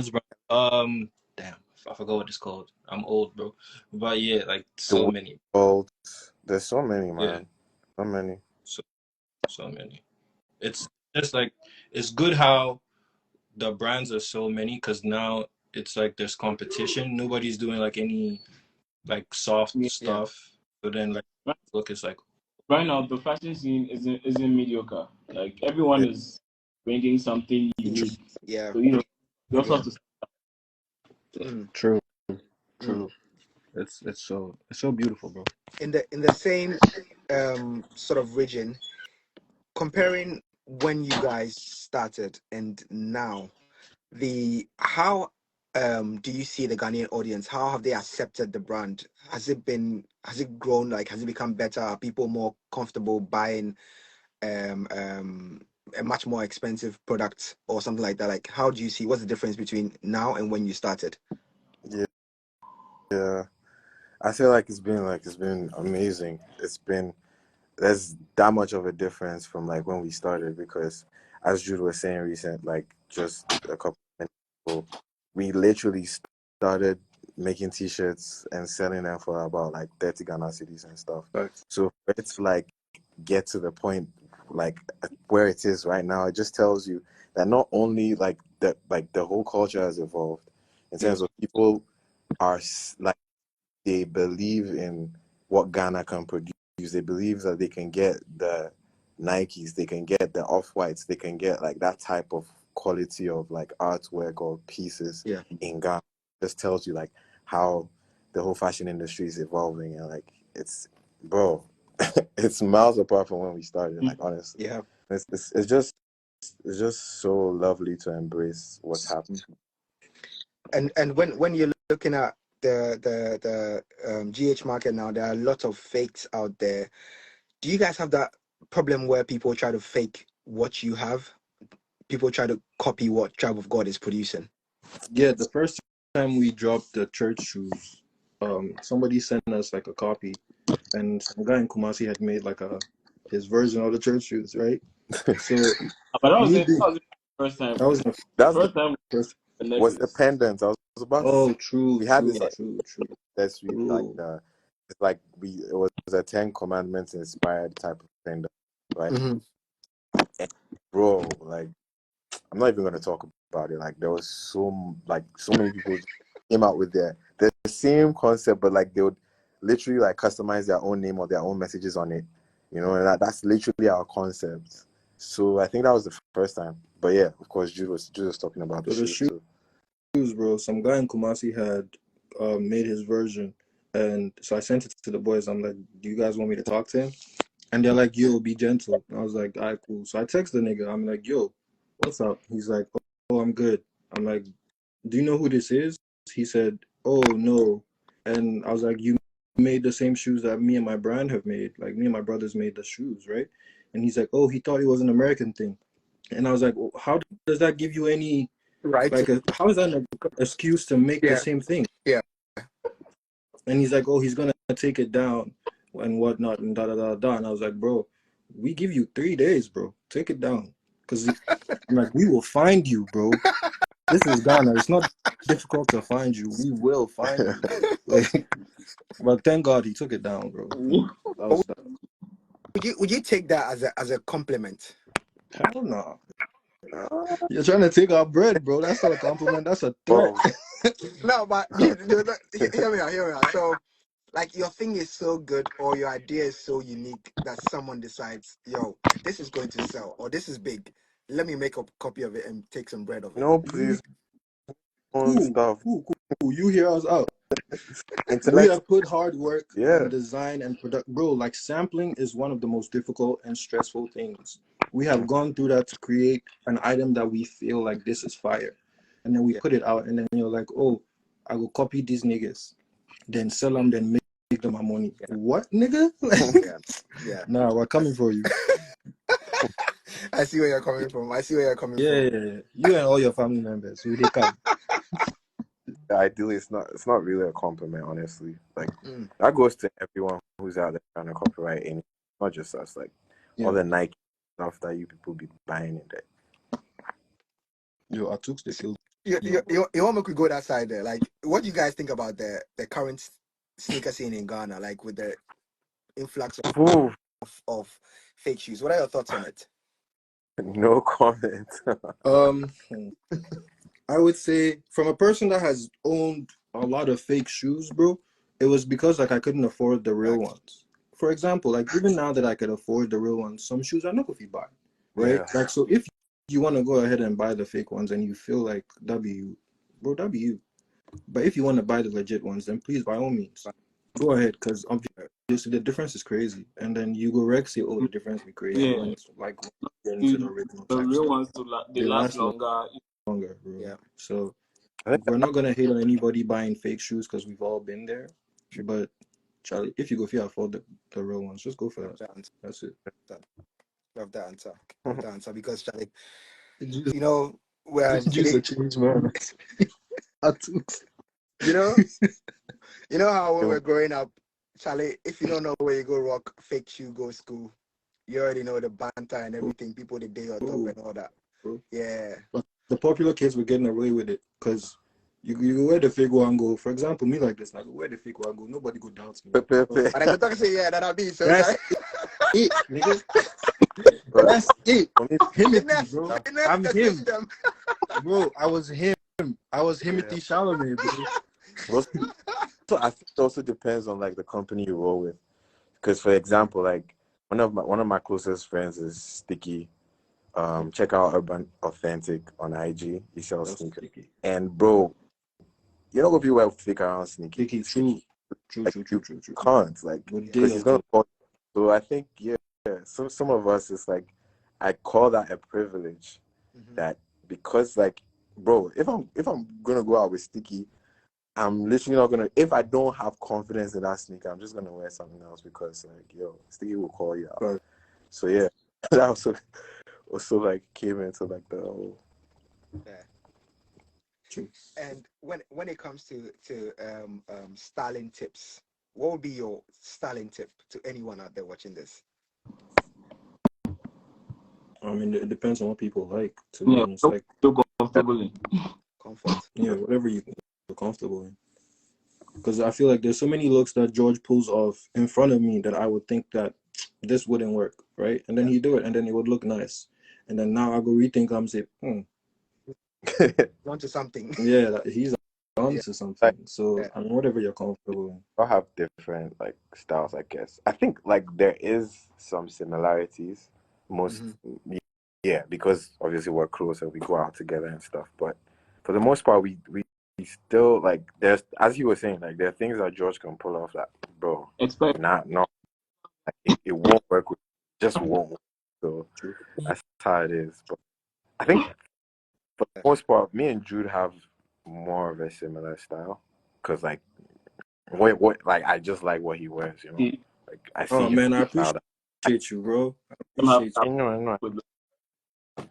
brand. Damn, I forgot what it's called. I'm old, bro. But yeah, like so many.
There's so many, man.
Yeah.
So many.
So many. It's just like it's good how the brands are so many because now it's like there's competition. Nobody's doing like any like soft
Yeah.
stuff. So then like look, it's like
Right now, the fashion scene isn't mediocre. Like everyone is bringing something unique.
Yeah.
So you also
Yeah.
have to.
true,
Mm.
true. It's so beautiful, bro.
In the same sort of region, comparing when you guys started and now, the how do you see the Ghanaian audience? How have they accepted the brand? Has it grown? Like, has it become better? Are people more comfortable buying a much more expensive product or something like that? Like, how do you see, what's the difference between now and when you started?
Yeah, yeah. I feel like it's been amazing. There's that much of a difference from like when we started because as Jude was saying just a couple of minutes ago, we literally started making t-shirts and selling them for about like 30 Ghana cedis and stuff.
Facts.
So for it to like get to the point like where it is right now, it just tells you that not only like the whole culture has evolved in terms of people are like they believe in what Ghana can produce. They believe that they can get the Nikes, they can get the Off-Whites, they can get like that type of quality of like artwork or pieces
Yeah.
in Ghana. Just tells you like how the whole fashion industry is evolving and like it's bro, it's miles apart from when we started. Like honestly,
Yeah.
it's just so lovely to embrace what's happening.
And when you're looking at the GH market now, there are a lot of fakes out there. Do you guys have that problem where people try to fake what you have? People try to copy what Tribe of God is producing.
Yeah, the first time we dropped the church shoes, somebody sent us like a copy, and some guy in Kumasi had made like his version of the church shoes, right? So
But that was
me
it.
being
That was it the first time.
that was the
That's
First time
first.
the
was the
necklace.
pendant. I was about to
Oh,
say
true,
we had
true,
this like
true, true,
that sweet like
true.
it's like it was a Ten Commandments inspired type of pendant, right?
Mm-hmm.
And bro, like I'm not even gonna talk about it. Like there was so many people came out with the same concept, but like they would literally like customize their own name or their own messages on it. You know, and that's literally our concept. So I think that was the first time. But yeah, of course, Jude was talking about the
So the
shoes too.
shoes, bro. Some guy in Kumasi had made his version, and so I sent it to the boys. I'm like, "Do you guys want me to talk to him?" And they're like, "Yo, be gentle." And I was like, "All right, cool." So I text the nigga. I'm like, "Yo, what's up?" He's like, "Oh, I'm good." I'm like, "Do you know who this is?" He said, "Oh no." And I was like, "You made the same shoes that me and my brand have made. Like me and my brothers made the shoes, right?" And he's like, "Oh, he thought it was an American thing." And I was like, well, "How does that give you any
Right.
how is that an excuse to make the
Yeah.
same thing?"
Yeah.
And he's like, "Oh, he's gonna take it down and whatnot and da da da da." And I was like, "Bro, we give you 3 days, bro. Take it down, because I'm like, we will find you, bro. This is Ghana. It's not difficult to find you. We will find you." Like, but thank God he took it down, bro. That
But
was that.
would you take that as a compliment?
Hell no. You're trying to take our bread, bro. That's not a compliment. That's a threat.
Bro,
No, but hear me out, hear me out. So, like, your thing is so good or your idea is so unique that someone decides, yo, this is going to sell or this is big. Let me make a copy of it and take some bread of it.
no,
You
please own
cool,
stuff.
cool. You hear us out. We
Intellect,
have put hard work
yeah.
on design and product, bro. Like sampling is one of the most difficult and stressful things. We have gone through that to create an item that we feel like this is fire, and then we
Yeah.
put it out, and then you're like, "Oh, I will copy these niggas, then sell them, then make them my money."
Yeah.
What, nigga?
Yeah. Yeah.
Nah, we're coming for you.
I see where you're coming from. I see where you're coming
Yeah,
from.
yeah, yeah. You and all your family members, we they come.
Ideally, it's not really a compliment, honestly. Like
Mm.
that goes to everyone who's out there trying to copyright anything, not just us. Like all
Yeah,
the Nike stuff that you people be buying in there.
yo, I took the kill.
You want me to go that side there? Like, what do you guys think about the current sneaker scene in Ghana? Like, with the influx
Ooh,
of fake shoes. What are your thoughts on it?
No comment.
Um, I would say from a person that has owned a lot of fake shoes, bro, it was because like I couldn't afford the real
Facts.
ones. For example, like even now that I could afford the real ones, some shoes are not going to buy, right?
Yeah.
Like so, if you want to go ahead and buy the fake ones and you feel like W, bro, W. But if you want to buy the legit ones, then please by all means go ahead, because obviously the difference is crazy. And then you go Rex say, oh, the difference be crazy
Yeah,
when it's like into the
the
original
the
type
real
stuff.
ones they
They
last
last
longer.
longer, bro.
Yeah.
So
I think
we're not gonna hate on anybody buying fake shoes because we've all been there. But Charlie, if you afford the real ones, just go for
Love
that.
that answer.
That's it.
Love that answer. Love that answer because Charlie,
Juice,
you know, we're
juice
today.
a change, man. Atooks.
You know how when we're growing up, Charlie, if you don't know where you go rock, fake shoe, go school. You already know the banter and everything, people the day on top and all that.
Bro.
Yeah.
But the popular kids were getting away with it because you wear the fake one go. For example, me like this, like wear the fake one go. Nobody go down to me.
But I go talk say yeah, that'll be so
That's
Charlie.
it, nigga.
But
That's it.
for me,
Himothy, bro. I'm
Never
him,
see them.
bro. I was him. I was Himothy Chalamet, bro.
also, I think it also depends on like the company you roll with. Because for example, like one of my closest friends is Sticky. Check out Urban Authentic on IG. He sells
That's
sneakers.
sticky.
And bro, you're not gonna be well fake around sneaky.
Sticky, true.
Like you can't like
Good
because
day,
he's gonna call. So I think yeah. Some of us it's like I call that a privilege that because like bro, if I'm gonna go out with Sticky, I'm literally not gonna if I don't have confidence in that sneaker, I'm just gonna wear something else because like yo, Sticky will call you out.
Right.
So yeah, that also like came into like the whole
True.
And when it comes to styling tips, what would be your styling tip to anyone out there watching this?
I mean, it depends on what people like. To be
Yeah,
honest, like
so comfortable in.
Comfort.
yeah, whatever you're comfortable in. Because I feel like there's so many looks that George pulls off in front of me that I would think that this wouldn't work, right? And then he do it, and then it would look nice. And then now I go rethink. I'm say,
Onto something.
yeah, like, he's onto something.
Like,
so I mean, whatever you're comfortable in.
I'll have different like styles, I guess. I think like there is some similarities. Most yeah, because obviously we're close and we go out together and stuff. But for the most part, we still like there's as you were saying like there are things that George can pull off that bro
Expect
not like, it won't work with just won't work. So
True.
that's how it is. But I think for the most part, me and Jude have more of a similar style because like what like I just like what he wears, you know. Like I see
Oh
him
man, I
style that.
appreciate you, bro. I
somehow
appreciate you.
I know.
with the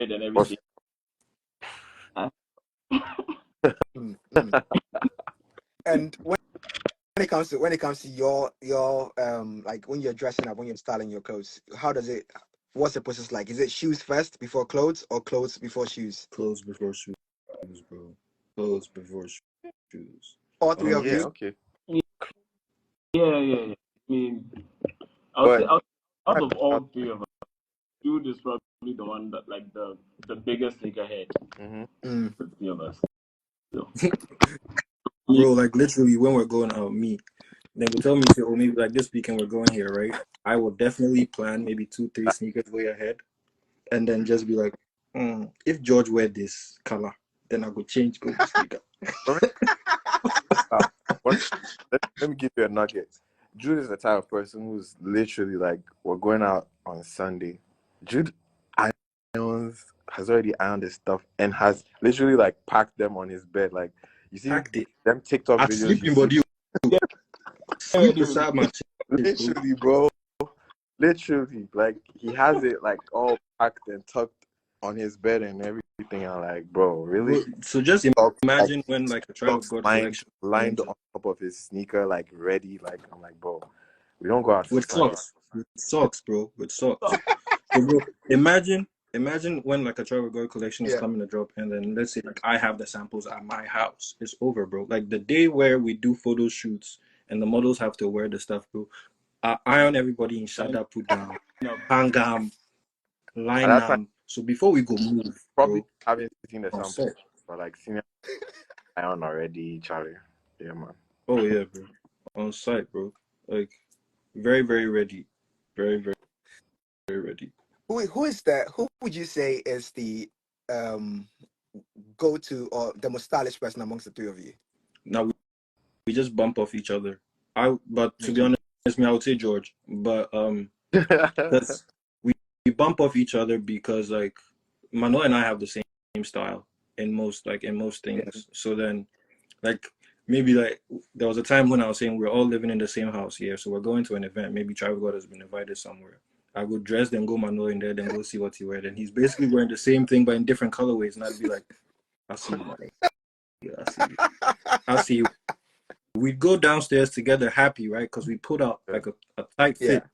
and everything.
And when it comes to your like when you're dressing up, when you're styling your clothes, what's the process like? Is it shoes first before clothes or clothes before shoes?
Clothes before shoes, bro. Clothes before shoes.
All three of
Yeah,
you?
okay.
Yeah. I mean, I would say
But
out of all three of us, Jude is probably the one that like the biggest sneakerhead. The three of us. So.
Bro, like literally when we're going out, they will tell me, say, oh, maybe like this weekend we're going here, right? I will definitely plan maybe 2-3 sneakers way ahead, and then just be like, if George wear this color, then I go change go this sneaker.
let me give you a nugget. Jude is the type of person who's literally like, we're going out on Sunday. Jude has already ironed his stuff and has literally like packed them on his bed. Like you see them TikTok
I
videos.
sleep in body. Sleep beside my
literally, bro. Literally, like he has it like all packed and tucked on his bed and everything. I'm like, bro, really?
Bro, so just imagine like, when like a Tribe of God collection
lined on top of his sneaker, like ready. Like I'm like, bro, we don't go out
with socks, bro, with socks. So, bro, imagine when like a Tribe of God collection is coming to drop, and then let's say like I have the samples at my house. It's over, bro. Like the day where we do photo shoots and the models have to wear the stuff, bro. I iron everybody in Shada, put down, hang line So before we go move,
Probably
bro,
haven't seen the
on
sample,
set.
but like senior Ion already, Charlie. Yeah, man.
Oh yeah, bro. On site, bro. Like very, very ready. Very, very, very ready.
Who would you say is the go-to or the most stylish person amongst the three of you?
Now we just bump off each other. But to be
Okay.
honest, I would say George. But because we bump off each other because like Mano and I have the same style in most
Yeah.
things. So then like maybe like there was a time when I was saying we're all living in the same house here, so we're going to an event. Maybe Travis God has been invited somewhere. I go dress, then go Mano in there, then go see what he wear. Then he's basically wearing the same thing but in different colorways, and I'd be like, I see you, man. I see you. I see you. We'd go downstairs together happy, right? Because we put out like a tight fit.
Yeah.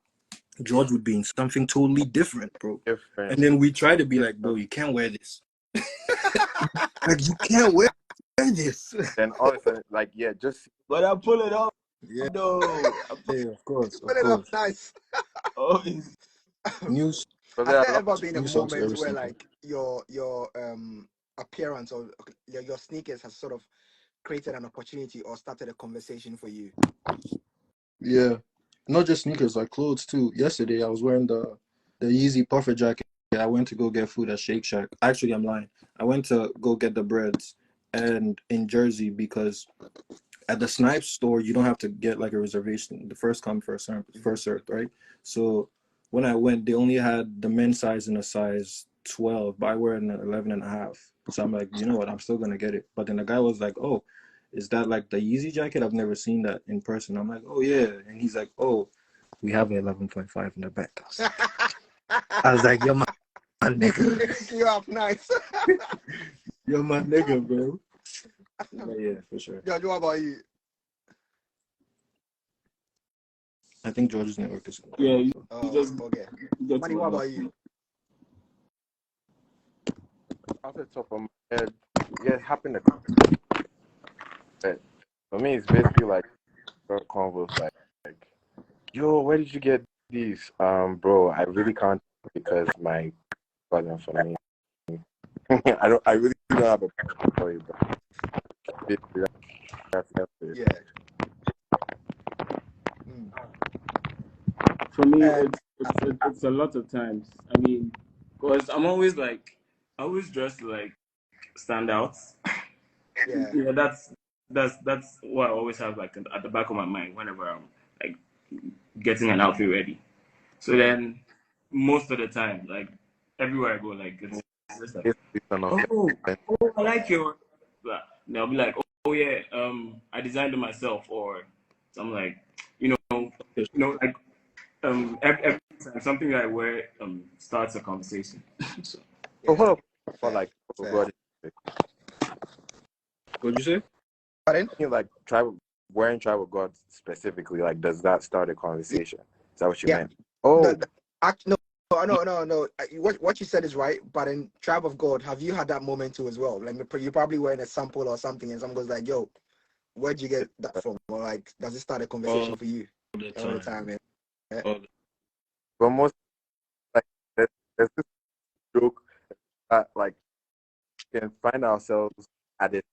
George would be in something totally different, bro.
Different.
And then we try to be like, bro, you can't wear this. Like, you can't wear this.
Then all of a sudden, like, yeah, just
But I pull it off.
Yeah,
No.
of course,
Put it up nice.
Oh,
News,
but
Has
there are
there
a lot
ever been a
new socks
moment
every
where
season.
like your appearance or your sneakers has sort of created an opportunity or started a conversation for you?
Yeah. Not just sneakers, like clothes too. Yesterday I was wearing the Yeezy puffer jacket. I went to go get food at Shake Shack. Actually, I'm lying. I went to go get the breads and in Jersey because at the Snipes store you don't have to get like a reservation. The first come, first served, right? So when I went, they only had the men's size in a size 12, but I wear an 11 and a half. So I'm like, you know what? I'm still gonna get it. But then the guy was like, oh, is that like the Yeezy jacket? I've never seen that in person. I'm like, oh yeah. And he's like, oh, we have an 11.5 in the back. I was like, you're my nigga.
You up nice.
You're my nigga, bro. But yeah, for sure.
George, what about you?
I think George's network is.
yeah. You
Oh,
just
okay.
get
Money,
to
what
it.
about you?
off the top of my head. Yeah, it happened. But for me, it's basically like convos like, yo, where did you get these? Bro, I really can't because my brother for me. I really don't have a story, but that's it.
Yeah.
For me,
And
it's a lot of times. I mean, because I'm always like, I always dress to like stand out.
yeah.
Yeah, that's what I always have like at the back of my mind whenever I'm like getting an outfit ready. So then most of the time, like everywhere I go, like it's just like,
It's an
oh, I like your. They'll be like, oh yeah, I designed it myself, or so I'm like, like every time something that I wear starts a conversation. So
So what about
Fair.
like
Fair.
God?
What'd you say?
Pardon?
Like wearing tribal God specifically, like does that start a conversation? Is that what you
Yeah.
meant? Oh,
No. What you said is right, but in Tribe of God, have you had that moment too as well? Like you're probably wearing a sample or something, and someone goes like, "Yo, where'd you get that from?" Or like, does it start a conversation
All
for you
the
all the
time.
time, man? Yeah.
All the
but most like there's this joke that like we can find ourselves at it.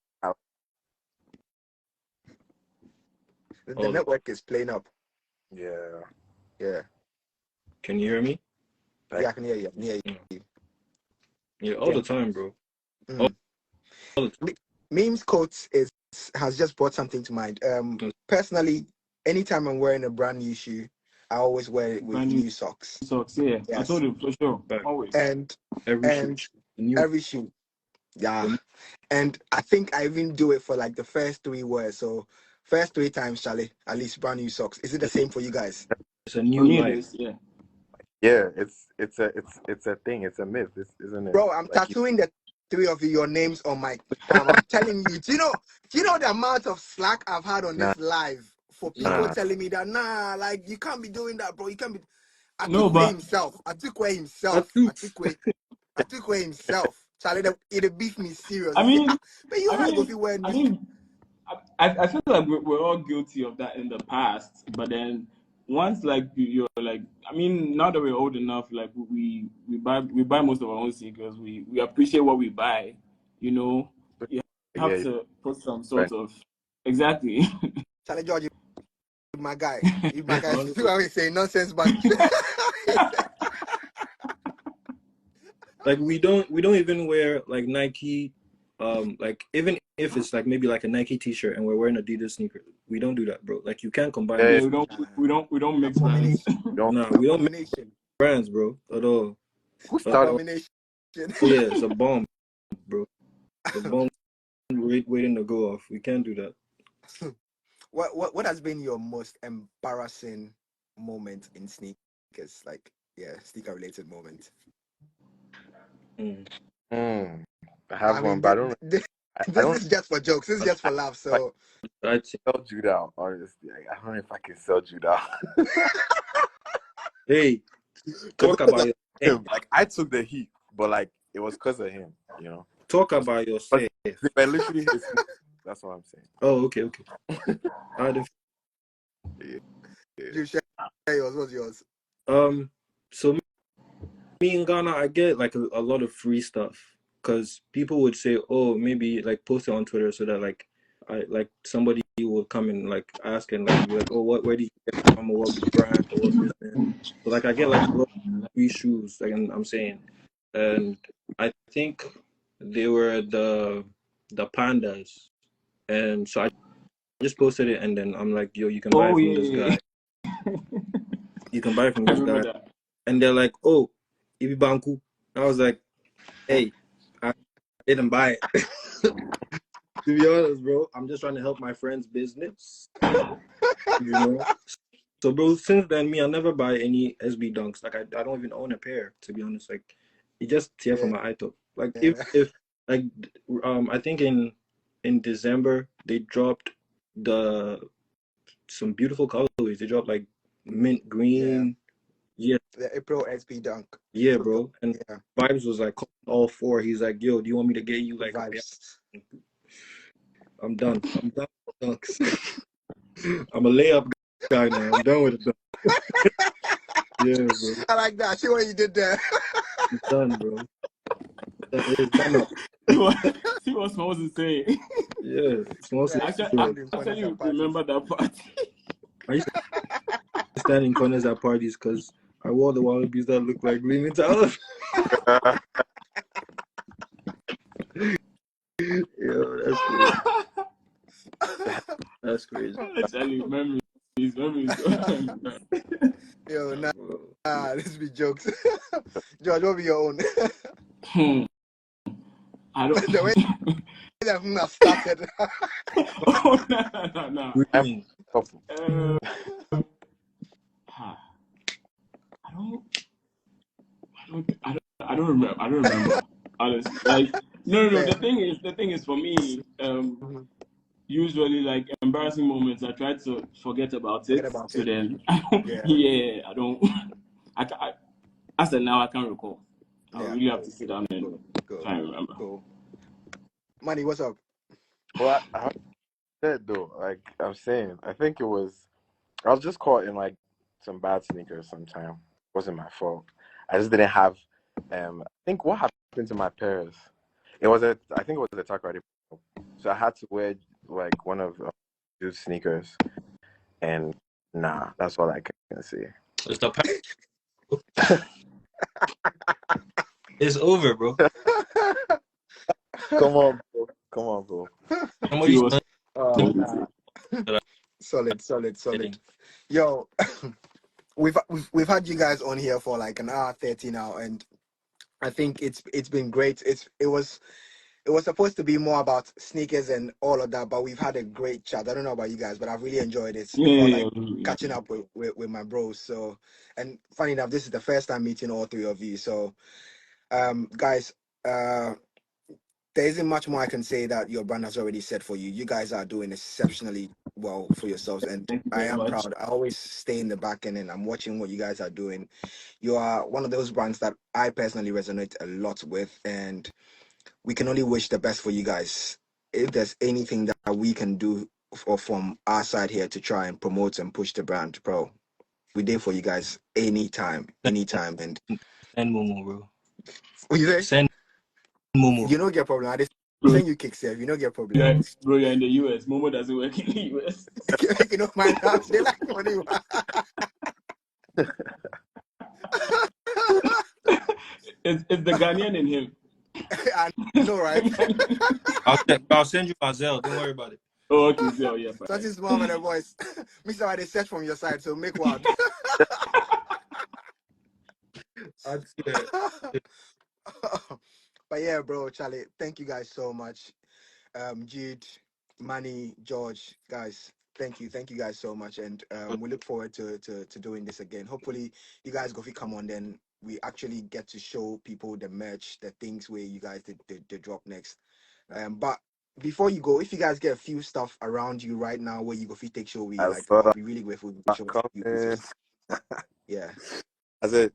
The network is playing up.
Yeah.
Yeah.
Can you hear me?
Yeah, I can hear you. I can hear you.
Yeah, all the time, bro.
Mm.
All the time.
Memes quotes has just brought something to mind. Personally, anytime I'm wearing a brand new shoe, I always wear it with
brand new
new socks.
socks. Yeah, I
Yes.
told you for sure,
Back.
always.
And
Every
shoe. Yeah. And I think I even do it for like the first 3 wears. So first 3 times, Charlie, at least brand new socks. Is it the same for you guys?
It's a
For
new
me, it
life.
is. Yeah.
Yeah, it's a thing. It's a myth, isn't it?
Bro, I'm
Like
tattooing the 3 of your names on my palm. I'm telling you. Do you know the amount of slack I've had on this live for people telling me that like you can't be doing that, bro. You can't be. I
No,
took away
but
himself. I took away himself. Charlie, it beat me serious.
I mean,
but you
I
like if
mean,
you wear
I
this.
mean, I feel like we're all guilty of that in the past, but then once like you're like, I mean, now that we're old enough, like we buy most of our own sneakers. We appreciate what we buy. You know, you have
Yeah,
to put some
right.
sort of exactly.
Charlie George, you my guy. See
Honestly,
what we say? Nonsense, but
like we don't even wear like Nike, like even if it's like maybe like a Nike t-shirt and we're wearing Adidas sneakers, we don't do that, bro. Like you can't combine
Yeah,
Yeah,
those.
we don't mix brands.
abomination,
don't.
Nah, we don't make
abomination,
brands, bro, at all.
Who
At
started?
all.
abomination.
Oh yeah, it's a bomb, bro. It's a bomb waiting to go off. We can't do that.
What has been your most embarrassing moment in sneakers? Like, yeah, sneaker related moment.
Mm.
I have
I
one,
mean,
but I don't. I
this
don't
is just for jokes. This is just for laughs.
if I
So
I'd say,
can sell Judah. Honestly, I don't know if I can sell Judah.
hey,
Because
talk about your
him, like I took the heat, but like it was because of him, you know.
talk about yourself.
But they were literally his. That's what I'm saying.
Oh, okay. I'd
Yeah.
you share yours. What's yours?
So me in Ghana, I get like a lot of free stuff because people would say, oh, maybe like post it on Twitter so that like I like somebody will come and like ask and like be like, oh, where did you get it from, or what brand or what business? So like I get like a lot of free shoes, like I'm saying, and I think they were the pandas, and so I just posted it, and then I'm like, yo, you can buy
Oh
it from this
yeah,
guy. You can buy it from
I
this
remember
guy,
that.
and they're like, oh, Ibi Banku. I was like, hey, I didn't buy it. To be honest, bro, I'm just trying to help my friend's business. You know. So, bro, since then, me, I never buy any SB Dunks. Like, I don't even own a pair. To be honest, like, it just tear from
Yeah,
my eye top. Like,
yeah,
if like, I think in December they dropped some beautiful colorways. They dropped like mint
yeah.
green. Yeah,
The April SP Dunk.
yeah,
April Dunk.
bro. And
Yeah,
Vibes was like all four. He's like, yo, do you want me to get you like a pair?
vibes.
I'm done. I'm done with dunks. I'm a layup guy now. I'm done with it. Yeah, bro.
I like that. See what you did there.
I'm done, bro. It's done up.
See what Smalls is saying.
Yeah, small
Yeah, I
six.
used to
Actually,
stand in corners
actually
at parties.
remember that part.
I used to stand in corners at parties because I wore the wallabies that looked like Leaning Tower. Yo, that's crazy. That's crazy.
Actually, memories.
Yo, nah,
Bro.
this be jokes. George, what be your own?
I don't.
The way that have started.
Oh no.
Green.
Couple.
I don't remember. Honestly, like no.
Yeah.
The thing is for me, usually like embarrassing moments, I try to forget about
Forget
it.
about
So
it.
then,
Yeah.
yeah, I don't. I as of now, I can't recall. I
Yeah.
really have to sit down and
Cool.
try and remember.
Cool. Money, what's up?
Well, I said though, like I'm saying, I think I was just caught in like some bad sneakers sometime. It wasn't my fault. I just didn't have I think what happened to my pairs? I think it was a Takrady. So I had to wear like one of those sneakers, and nah, that's all I can say.
It's the It's over, bro.
Come on, bro.
He was
Oh, nah. Solid. Yo, we've had you guys on here for like an hour 30 now, and I think it's been great. It was supposed to be more about sneakers and all of that, but we've had a great chat. I don't know about you guys, but I've really enjoyed it. It felt like catching up with my bros. So, and funny enough, this is the first time meeting all three of you. So, guys, there isn't much more I can say that your brand has already said for you. You guys are doing exceptionally well for yourselves, and
Thank you
I
very
am
much.
proud. I always stay in the back end and I'm watching what you guys are doing. You are one of those brands that I personally resonate a lot with, and we can only wish the best for you guys. If there's anything that we can do or from our side here to try and promote and push the brand, bro, we there for you guys anytime. And
Send Momo, bro.
what you say?
Send Momo.
You don't get problem. I just
Bro,
send you kicks here. You don't get problem.
bro, you're in the US. Momo doesn't work in the US.
You know my house. They like money.
It's the Ghanaian in him.
I know, right?
I'll send you Marzel. Don't worry about it.
Oh, okay, so yeah, fine.
Such is mom and a voice. Mr. Why they search from your side, so make one. But yeah, bro, Charlie, thank you guys so much. Jude, Manny, George, guys, thank you guys so much, and we look forward to doing this again. Hopefully, you guys go come on, then we actually get to show people the merch, the things where you guys did drop next. But before you go, if you guys get a few stuff around you right now where you go take show, we
I
like
saw
I'll
that
be really grateful if you show us a few pieces. Yeah.
I said,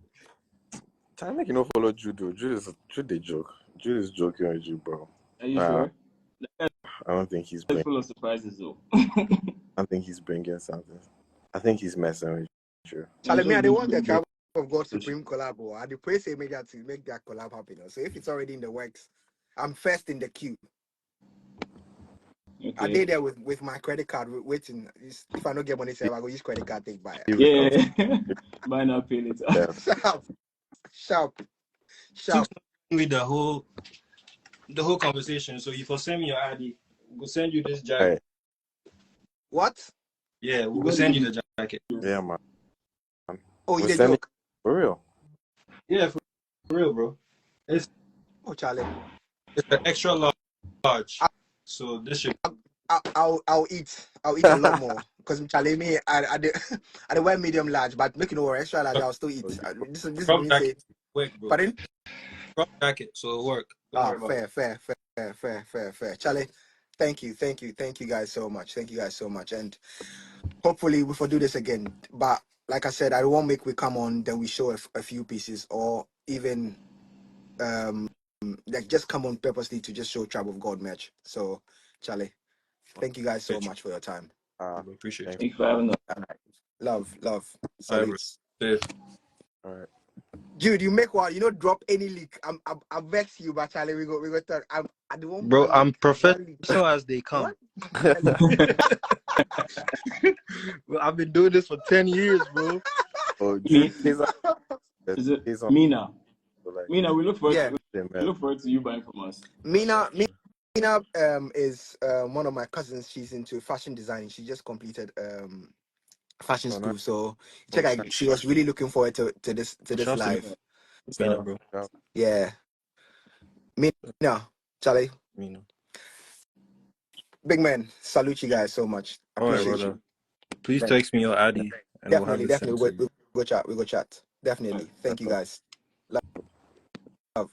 time make you no follow Jude. Jude a joke. Jude is joking with you, bro.
Are you sure?
I don't think he's
It's
bringing.
full of surprises, though.
I don't think he's bringing something. I think he's messing with you.
Charlie, me, I don't want the Travel of God Supreme collab. I do pray say maybe to make that collab happen. So if it's already in the works, I'm first in the queue.
Okay.
I did there with my credit card waiting. If I don't get money, say I go use credit card take buy.
Yeah. Buy now, pay later.
Yeah.
Sharp.
With the whole conversation. So if you send me your ID, we'll send you this jacket.
Right.
What?
Yeah, we'll send you the jacket.
Yeah, man.
Oh, you
We're
did
sending
joke?
for real.
Yeah, for real, bro.
Oh, Charlie.
It's an extra large. So this should.
I'll eat a lot more because Charlie, me, I wear medium large, but make no worry, extra large, I'll still eat. This
Crop
means
jacket work, bro.
pardon?
Crop jacket, so it'll work.
Fair. Charlie, thank you guys so much. And hopefully we will do this again. But like I said, I won't make we come on, then we show a few pieces, or even like just come on purposely to just show Tribe of God merch. So Charlie, thank you guys so much for your time.
Appreciate
Thank you for having us.
Love.
Salutes.
All right.
Jude, you make one. You know, drop any leak. I vex you, but Charlie, we go talk. I don't want.
Bro, I'm professional as they come. Well, I've been doing this for 10 years, bro.
Oh,
Is it Mina? Mina, we look forward to you buying from us.
Mina is one of my cousins. She's into fashion designing. She just completed fashion school.
Nice.
So she was really looking forward to this live.
Mina, bro.
Yeah. Mina, Charlie.
Mina.
Big man, salute you guys so much. Appreciate
brother.
you.
Please text me your ID. And
Definitely.
We'll
We'll go chat. Definitely. Thank you guys. Love.